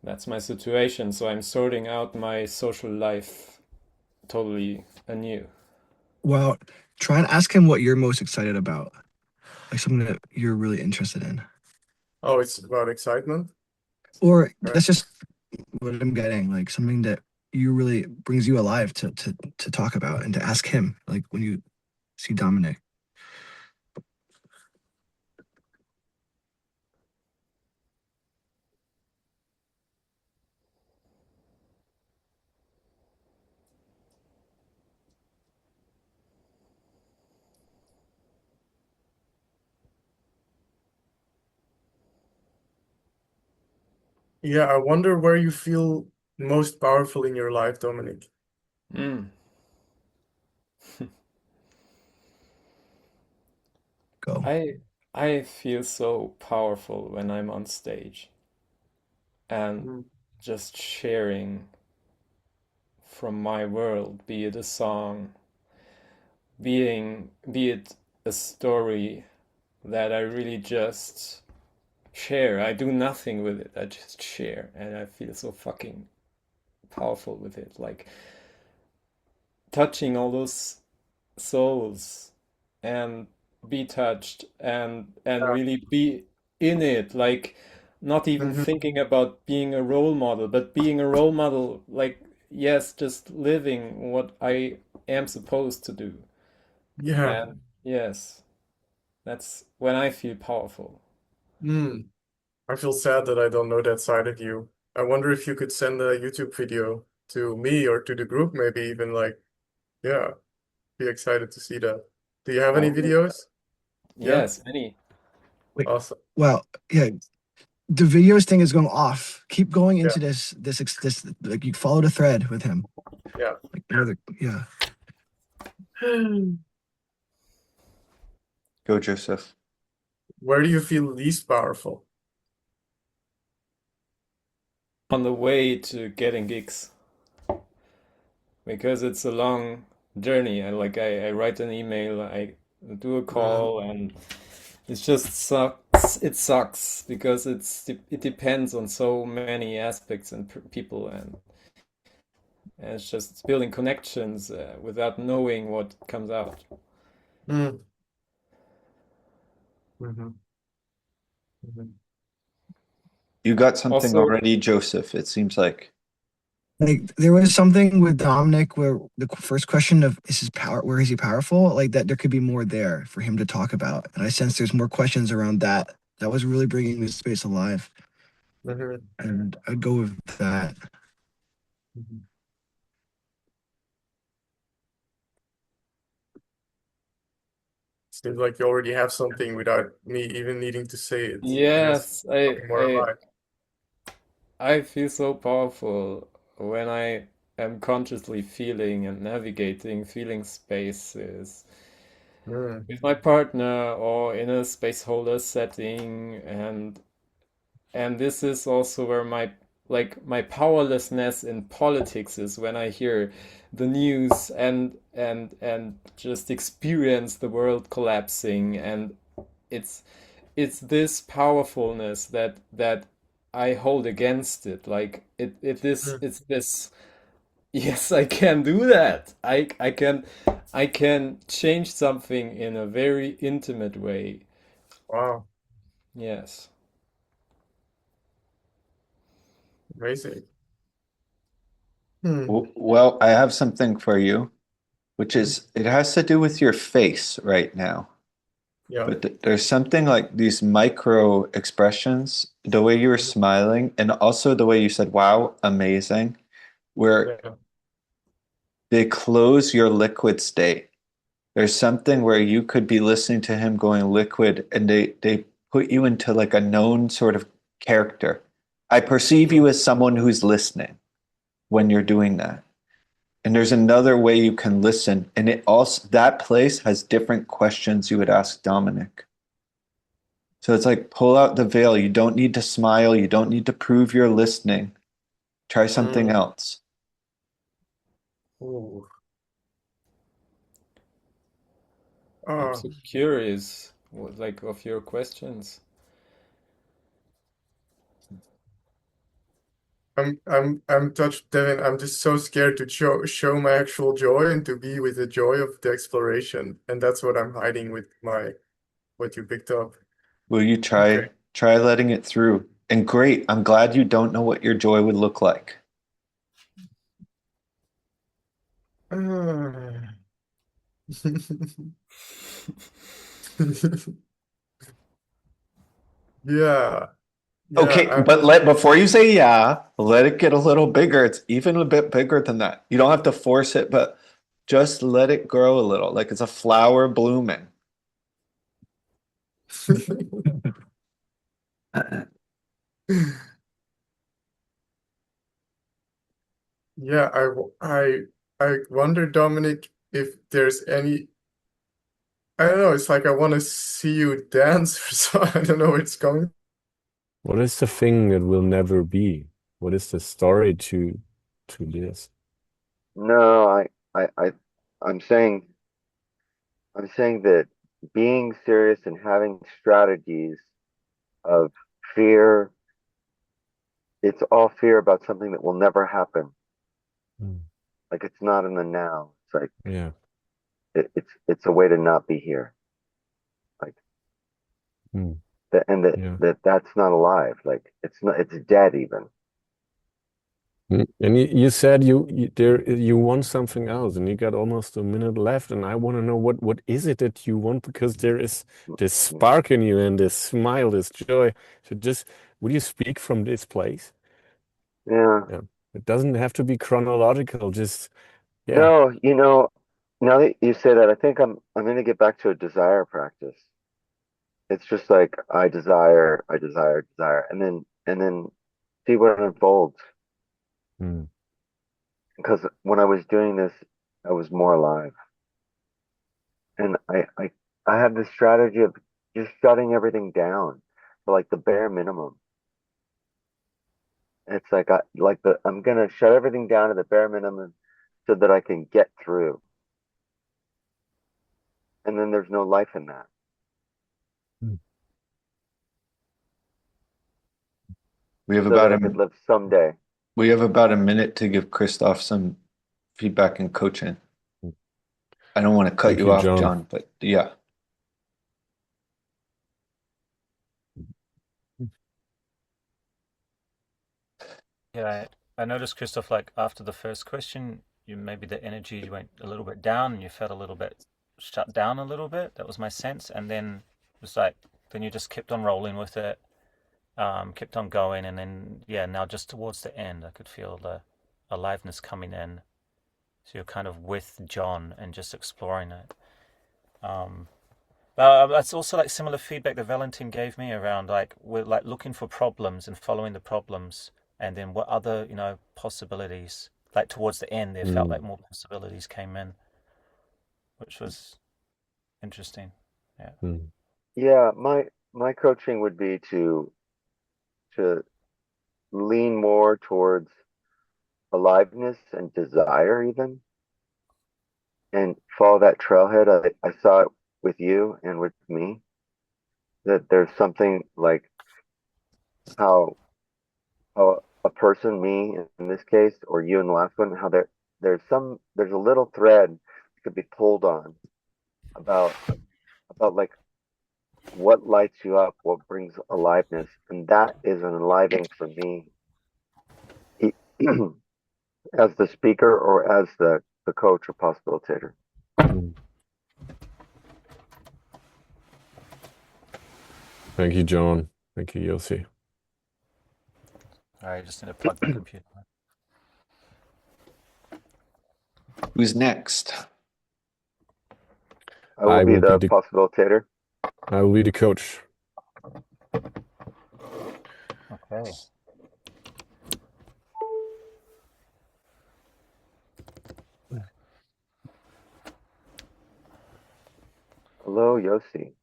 That's my situation, so I'm sorting out my social life totally anew. Well, try and ask him what you're most excited about, like something that you're really interested in. Oh, it's about excitement? Or that's just what I'm getting, like something that you really brings you alive to talk about and to ask him, like when you see Dominic. Yeah, I wonder where you feel most powerful in your life, Dominic. Go. I feel so powerful when I'm on stage and just sharing from my world, be it a song, be it a story that I really just share. I do nothing with it. I just share, and I feel so fucking powerful with it. Like touching all those souls and be touched and really be in it, like not even thinking about being a role model, but being a role model, like yes, just living what I am supposed to do. Yeah. And yes, that's when I feel powerful. I feel sad that I don't know that side of you. I wonder if you could send a YouTube video to me or to the group, maybe even, like, yeah, be excited to see that. Do you have any videos? Yeah? Yes, any. Wait. Awesome. Well, yeah, the videos thing is going off. Keep going into this like you follow the thread with him. Yeah. Like yeah. Go, Joseph. Where do you feel least powerful? On the way to getting gigs, because it's a long journey. I write an email, I do a call, and it just sucks. It sucks because it depends on so many aspects and people, and it's just building connections without knowing what comes out. Mm. Mhm. Mhm. You got something Also, already, Joseph, it seems like. Like there was something with Dominic where the first question of is his power, where is he powerful? Like that there could be more there for him to talk about. And I sense there's more questions around that. That was really bringing this space alive. Mhm. And I'd go with that. Mhm. Seems like you already have something without me even needing to say it. You're just yes, talking more about it. I feel so powerful when I am consciously feeling and navigating feeling spaces Mm. with my partner or in a space holder setting, and this is also where my powerlessness in politics is, when I hear the news and just experience the world collapsing, and it's it's this powerfulness that I hold against it. Like Mm. it's this. Yes, I can do that. I can change something in a very intimate way. Wow, Yes. amazing. Hmm. Well, I have something for you, which is it has to do with your face right now. Yeah. But there's something like these micro expressions, the way you were smiling, and also the way you said, wow, amazing, where Yeah. they close your liquid state. There's something where you could be listening to him going liquid, and they put you into like a known sort of character. I perceive you as someone who's listening when you're doing that. And there's another way you can listen, and it also that place has different questions you would ask Dominic. So it's like pull out the veil. You don't need to smile. You don't need to prove you're listening. Try something Mm. else. Ooh. I'm Oh, so curious, of your questions. I'm touched, Devin. I'm just so scared to show my actual joy and to be with the joy of the exploration. And that's what I'm hiding with my what you picked up. Will you Okay. try letting it through? And great. I'm glad you don't know what your joy would look like. Ah. Yeah. Yeah, Okay, but let before you say yeah, let it get a little bigger. It's even a bit bigger than that. You don't have to force it, but just let it grow a little, like it's a flower blooming. Yeah, I wonder, Dominic, if there's any, I don't know, it's like I want to see you dance or so. I don't know where it's going. What is the thing that will never be? What is the story to this? No, I, I'm saying, I'm saying that being serious and having strategies of fear, it's all fear about something that will never happen. Mm. Like it's not in the now. It's like Yeah. it's a way to not be here. Like Mm. that, and Yeah. that's not alive. Like it's not. It's dead even. And you said you want something else, and you got almost a minute left, and I want to know what is it that you want, because there is this spark in you and this smile, this joy. So just would you speak from this place? Yeah. Yeah. It doesn't have to be chronological, just yeah. No, now that you say that, I think I'm gonna get back to a desire practice. It's just like I desire, desire, and then see what unfolds. Mm. Because when I was doing this, I was more alive, and I I have this strategy of just shutting everything down to like the bare minimum. It's like I'm gonna shut everything down to the bare minimum so that I can get through. And then there's no life in that. We have So about that I could live someday. we have about a minute to give Christoph some feedback and coaching. I don't want to cut Thank you you, off, John. John, but yeah. Yeah, I noticed, Christoph, like after the first question, you maybe the energy went a little bit down and you felt a little bit shut down a little bit. That was my sense. And then it was like, then you just kept on rolling with it, kept on going. And then, yeah, now just towards the end, I could feel the aliveness coming in. So you're kind of with John and just exploring it. That's also like similar feedback that Valentin gave me around like we're like looking for problems and following the problems, and then what other possibilities. Like towards the end, there felt like more possibilities came in, which was interesting. Yeah. Yeah, my coaching would be to lean more towards aliveness and desire even, and follow that trailhead. I saw it with you and with me, that there's something like how a person, me in this case, or you in the last one, how there's a little thread that could be pulled on about like what lights you up, what brings aliveness, and that is an enlivening for me as the speaker or as the coach or possibilitator. Thank you, John. Thank you, Yossi. All right, just need to plug the computer. Who's next? I will be the possibilitator. I will be the coach. Okay. Hello, Yossi.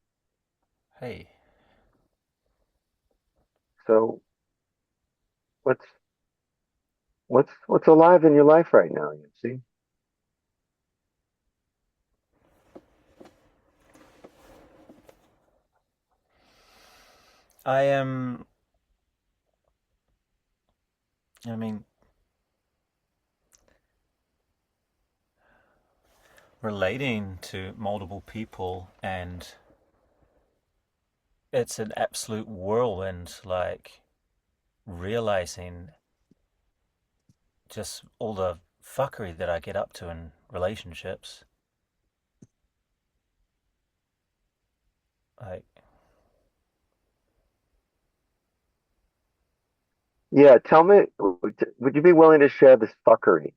Hey. So, what's alive in your life right now, Yossi? I am. I mean, relating to multiple people, and it's an absolute whirlwind, like realizing just all the fuckery that I get up to in relationships. Like, Yeah, tell me, would you be willing to share this fuckery?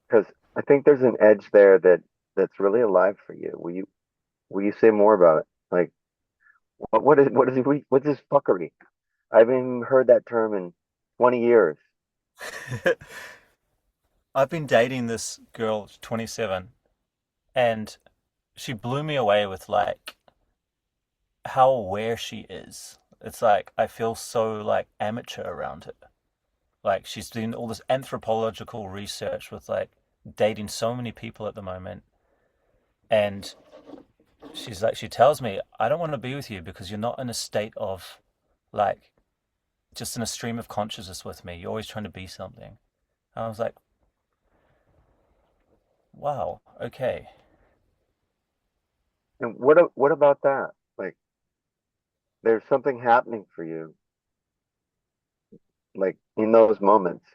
Because I think there's an edge there that's really alive for you. Will you say more about it? Like, what's this fuckery? I haven't even heard that term in 20 years. I've been dating this girl, 27, and she blew me away with like how aware she is. It's like I feel so like amateur around it. Like she's doing all this anthropological research with like dating so many people at the moment, and she's like, she tells me, I don't want to be with you because you're not in a state of like just in a stream of consciousness with me. You're always trying to be something. And I was like, wow, okay. And what about that? Like, there's something happening for you, like in those moments.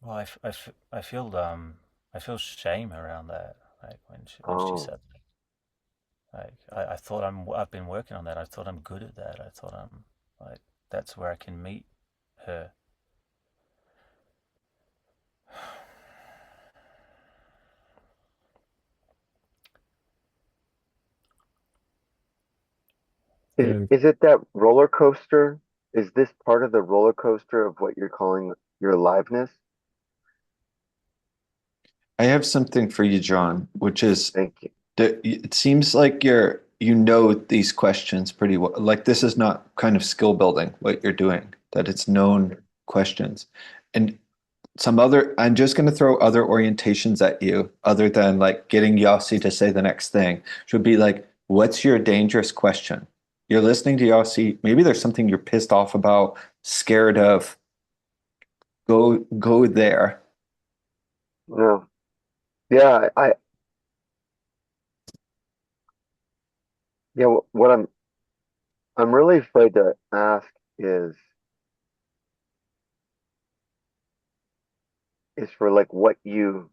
Well, I feel shame around that. Like when she Oh, said that. Like I thought I've been working on that. I thought I'm good at that. I thought I'm like that's where I can meet her. is it that roller coaster? Is this part of the roller coaster of what you're calling your aliveness? I have something for you, John, which is Thank you. it seems like you know these questions pretty well. Like this is not kind of skill building what you're doing, that it's known questions. And I'm just going to throw other orientations at you other than like getting Yossi to say the next thing. Should be like, what's your dangerous question? You're listening to Yossi. Maybe there's something you're pissed off about, scared of. Go there. No. Yeah, what I'm really afraid to ask is for like what you're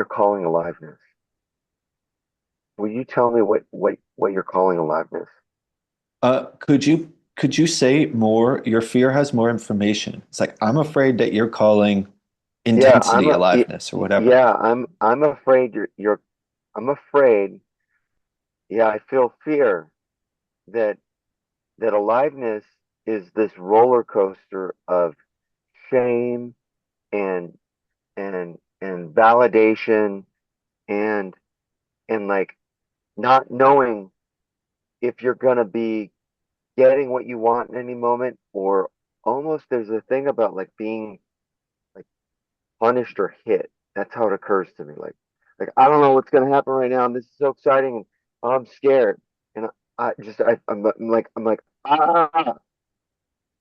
calling aliveness. Will you tell me what you're calling aliveness? Could you say more? Your fear has more information. It's like I'm afraid that you're calling Yeah, intensity aliveness or whatever. yeah, I'm afraid I'm afraid, yeah, I feel fear that aliveness is this roller coaster of shame and validation and like not knowing if you're gonna be getting what you want in any moment, or almost there's a thing about like being like punished or hit. That's how it occurs to me. Like I don't know what's gonna happen right now, and this is so exciting, and I'm scared, and I'm like ah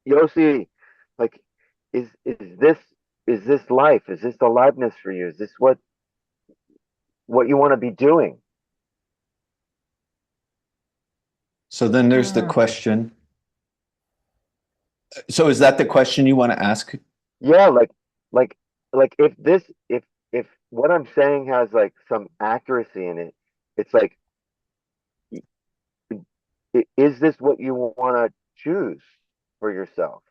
Yossi, like is this life? Is this aliveness for you? Is this what you want to be doing? So then there's the question. So is that the question you want to ask? Yeah, like if what I'm saying has like some accuracy in it, it's like is this what you want to choose for yourself?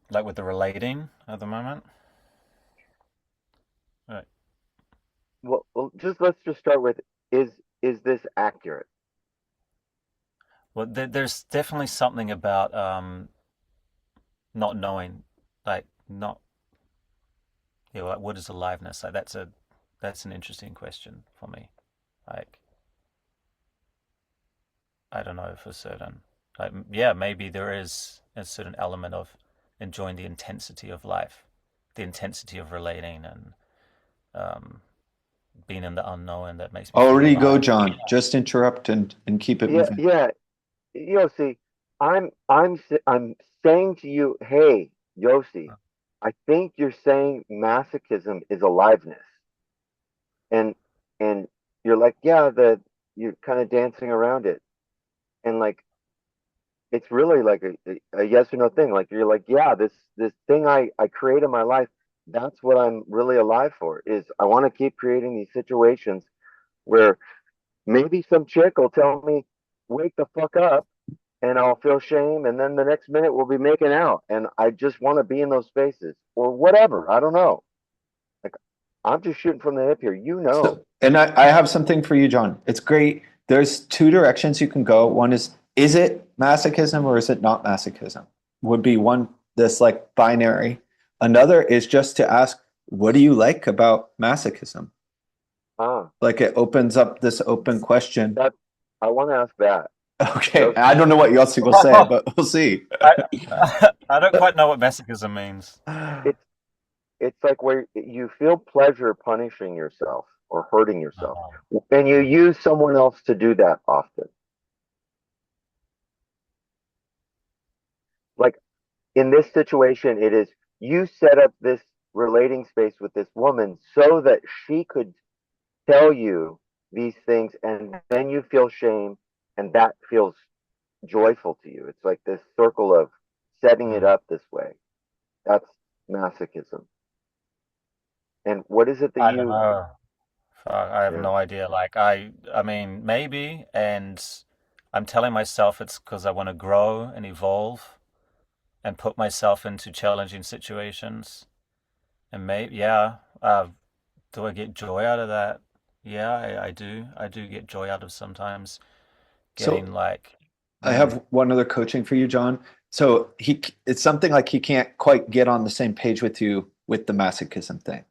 Like with the relating at the moment? Right. Well, let's just start with is this accurate? Well, there's definitely something about not knowing, like not, like what is aliveness? Like that's an interesting question for me. Like I don't know for certain. Like yeah, maybe there is a certain element of enjoying the intensity of life, the intensity of relating, and um, being in the unknown that makes me feel Already go, alive. John. Just interrupt and keep it moving. Yeah. Yossi, I'm saying to you, hey, Yossi, I think you're saying masochism is aliveness, and you're like, yeah, you're kind of dancing around it, and like it's really like a yes or no thing. Like you're like, yeah, this thing I create in my life, that's what I'm really alive for. Is I want to keep creating these situations where maybe some chick will tell me, wake the fuck up, and I'll feel shame, and then the next minute we'll be making out, and I just want to be in those spaces or whatever. I don't know. Like I'm just shooting from the hip here, you know. So, and I have something for you, John. It's great. There's two directions you can go. One is it masochism or is it not masochism? Would be one this like binary. Another is just to ask, what do you like about masochism? Like it opens up this open question. I want to ask that. Okay, I don't know what Yossi will say, but we'll see. I don't quite know what masochism means. It's like where you feel pleasure punishing yourself or hurting yourself, and you use someone else to do that often. Like in this situation, it is you set up this relating space with this woman so that she could tell you these things, and then you feel shame, and that feels joyful to you. It's like this circle of setting it up this way. That's masochism. And what is it that I don't know. I have no idea. Like I mean, maybe, and I'm telling myself it's because I want to grow and evolve and put myself into challenging situations. And maybe, yeah, do I get joy out of that? Yeah, I do. I do get joy out of sometimes getting like. I have one other coaching for you, John. So it's something like he can't quite get on the same page with you with the masochism thing.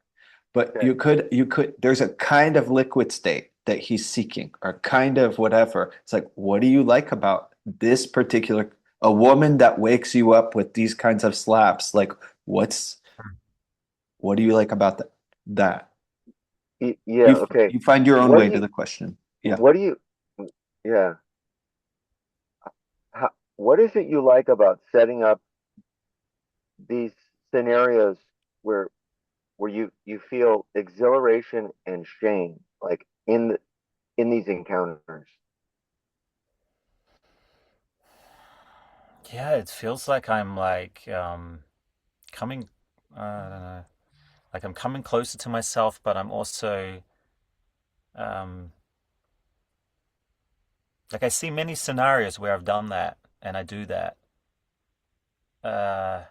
But Okay. you could, there's a kind of liquid state that he's seeking, or kind of whatever. It's like, what do you like about this particular, a woman that wakes you up with these kinds of slaps? Like, what do you like about that? Yeah, okay. You find your own What way do to you, the question. Yeah. what do you, yeah. What is it you like about setting up these scenarios where you feel exhilaration and shame, like in these encounters? Yeah, it feels like I'm like coming. I don't know. Like I'm coming closer to myself, but I'm also like I see many scenarios where I've done that and I do that. Uh,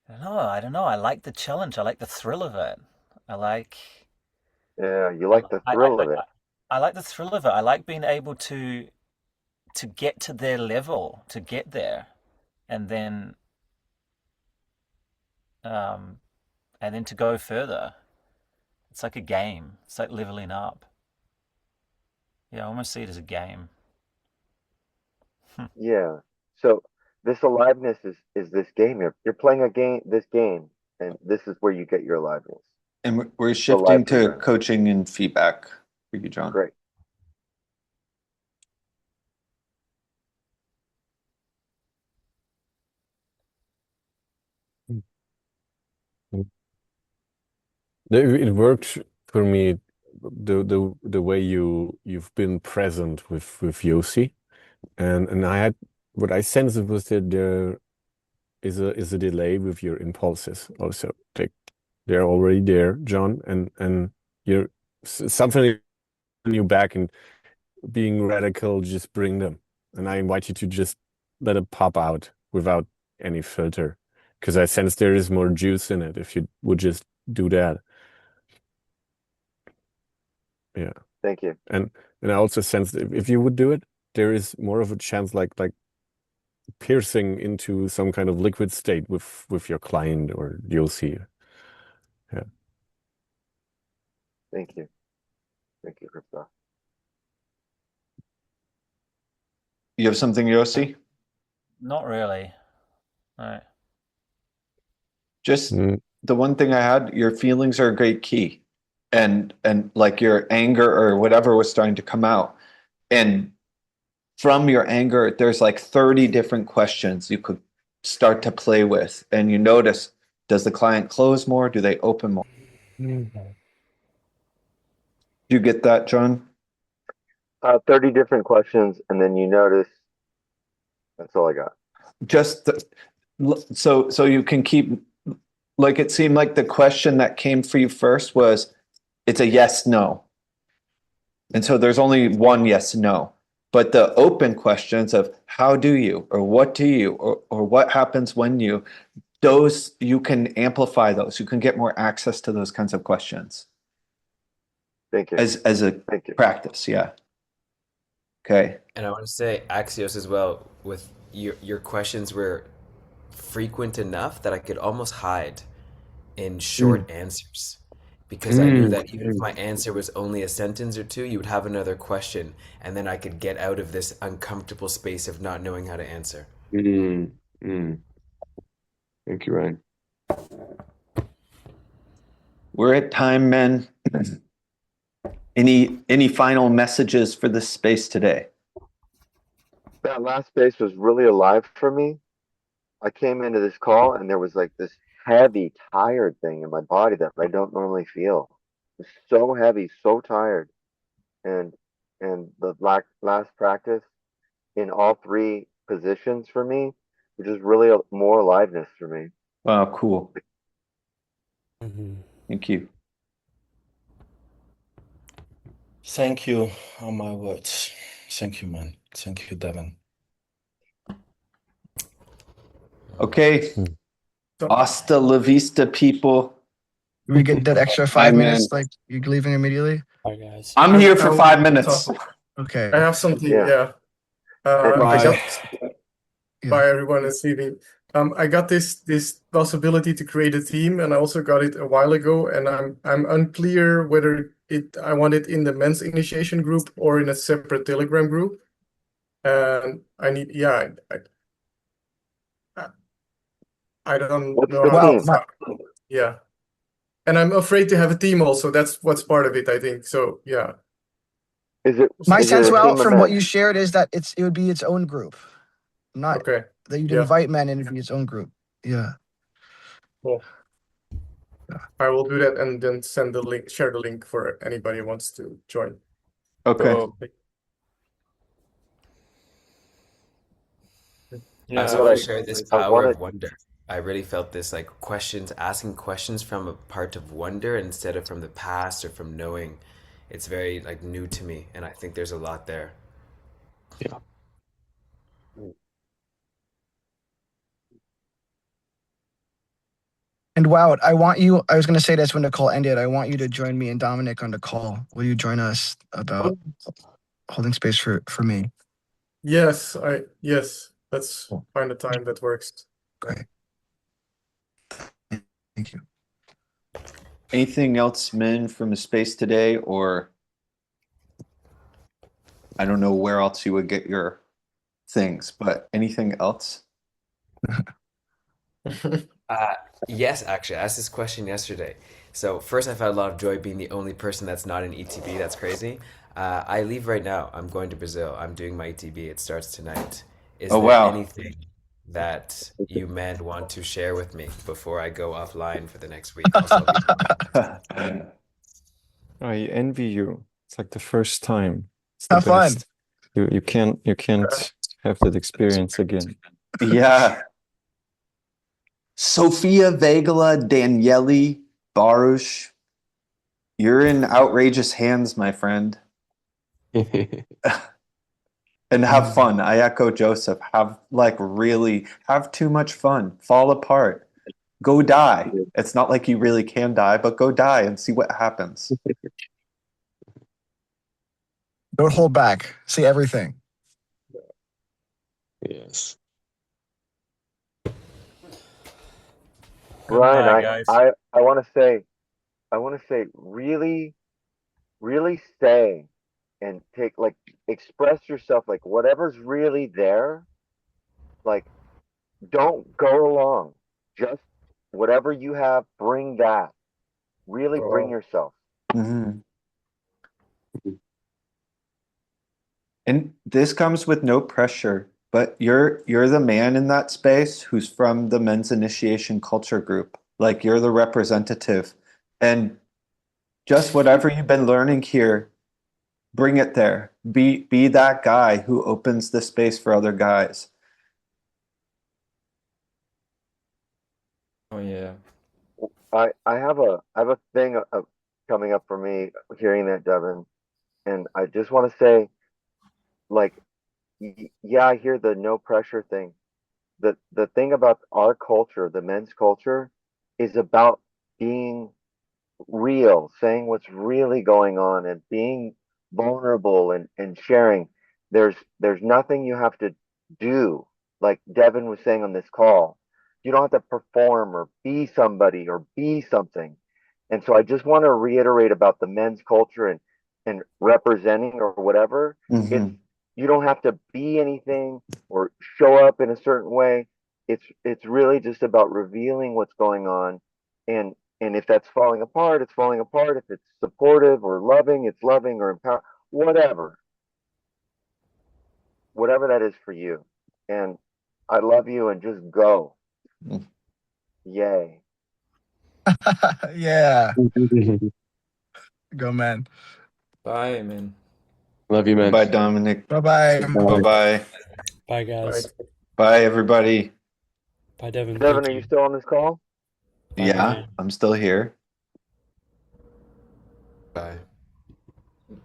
I don't know. I like the challenge. I like the thrill of it. I like. Yeah, you I, like the I, thrill I, of it. I like the thrill of it. I like being able to get to their level, to get there, and then um, and then to go further. It's like a game. It's like leveling up. Yeah, I almost see it as a game. Yeah. So this aliveness is this game. You're playing this game, and this is where you get your aliveness. And we're The live shifting to program. coaching and feedback for you, John. Great. It worked for me the way you've been present with Yossi, and I had what I sensed was that there is a delay with your impulses also. Like they're already there, John, and you're something in you back and being radical, just bring them. And I invite you to just let it pop out without any filter, because I sense there is more juice in it if you would just do that. Yeah. Thank you. And I also sense that if you would do it, there is more of a chance like piercing into some kind of liquid state with your client, or you'll see. Yeah. Thank you. Thank you, Christoph. You have something, Yossi? Not really. No. Just the one thing I had, your feelings are a great key. And like your anger or whatever was starting to come out. And from your anger, there's like 30 different questions you could start to play with. And you notice, does the client close more? Do they open more? Do you get that, John? 30 different questions, and then you notice. That's all I got. Just so you can keep, like, it seemed like the question that came for you first was, it's a yes, no. And so there's only one yes, no. But the open questions of how do you, or what do you, or what happens when you, those, you can amplify those. You can get more access to those kinds of questions. Thank you. As a practice, yeah. Okay. And I want to say, Axios, as well, with your questions were frequent enough that I could almost hide in short answers. Because I knew that even if my answer was only a sentence or two, you would have another question, and then I could get out of this uncomfortable space of not knowing how to answer. Thank you, Ryan. We're at time, men. Any final messages for this space today? That last space was really alive for me. I came into this call and there was like this heavy, tired thing in my body that I don't normally feel. It's so heavy, so tired. And the last practice in all three positions for me, which is really more aliveness for me. Wow, cool. Thank you. Thank you on my words. Thank you, man. Thank you, Devin. Okay. Hasta la vista, people. Do we get that extra 5 minutes? Like you're leaving immediately? Bye, guys. I'm here for 5 minutes. Okay. I have something. Yeah. I Bye. got Yeah. by everyone this evening. I got this possibility to create a team, and I also got it a while ago, and I'm unclear whether I want it in the men's initiation group or in a separate Telegram group. And I need, yeah, I don't What's know the how Wow. team? yeah. And I'm afraid to have a team also. That's what's part of it, I think. So yeah. My Is it sense, a Wow, team of from what men? you shared is that it would be its own group, not Okay. that you'd Yeah. invite men and it'd be its own group. Yeah. Cool. I will do that and then send the link, share the link for anybody who wants to join. Okay. So I also yeah, want to But share this I power wanted, of wonder. I really felt this like questions, asking questions from a part of wonder instead of from the past or from knowing. It's very like new to me, and I think there's a lot there. Yeah. And wow, I was going to say this when the call ended. I want you to join me and Dominic on the call. Will you join us about holding space for me? Yes, let's Cool. find a time that works. Great. Thank you. Anything else, men, from the space today, or I don't know where else you would get your things, but anything else? Yes, actually, I asked this question yesterday. So first, I've had a lot of joy being the only person that's not in ETB. That's crazy. I leave right now. I'm going to Brazil. I'm doing my ETB. It starts tonight. Is Oh, there wow. anything that you men want to share with me before I go offline for the next week? Also, I'll be I envy you. It's like the first time. It's the Have fun. best. You can't have that experience again. Yeah. Sofia Vegala, Daniele, Baruch, you're in outrageous hands, my friend. And have fun. I echo Joseph. Have too much fun. Fall apart. Go die. It's not like you really can die, but go die and see what happens. Don't hold back. See everything. Yes. Ryan, night, guys. I want to say, really, really stay and express yourself, like whatever's really there, like don't go along. Just whatever you have, bring that. Really bring yourself. Mhm. And this comes with no pressure, but you're the man in that space who's from the men's initiation culture group. Like you're the representative. And just whatever you've been learning here, bring it there. Be that guy who opens the space for other guys. oh yeah. I have a thing coming up for me hearing that, Devin, and I just want to say, like, yeah, I hear the no pressure thing. The thing about our culture, the men's culture, is about being real, saying what's really going on and being vulnerable and sharing. There's nothing you have to do. Like Devin was saying on this call, you don't have to perform or be somebody or be something. And so I just want to reiterate about the men's culture and representing or whatever. It's Mhm. you don't have to be anything or show up in a certain way. It's really just about revealing what's going on, and if that's falling apart, it's falling apart. If it's supportive or loving, it's loving or empower, whatever, whatever that is for you. And I love you, and just go. Mm. Yay. Yeah. Go, man. Bye, man. Love you, man. Bye, Dominic. Bye-bye. Bye-bye. Bye, guys. Bye, everybody. Bye, Devin. Devin, Thank are you you. still on this call? Bye, Yeah, Ryan. I'm still here. Bye.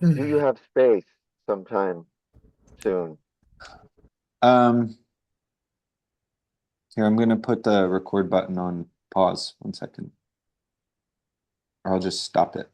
Do you have space sometime soon? Here, I'm gonna put the record button on pause 1 second. Or I'll just stop it.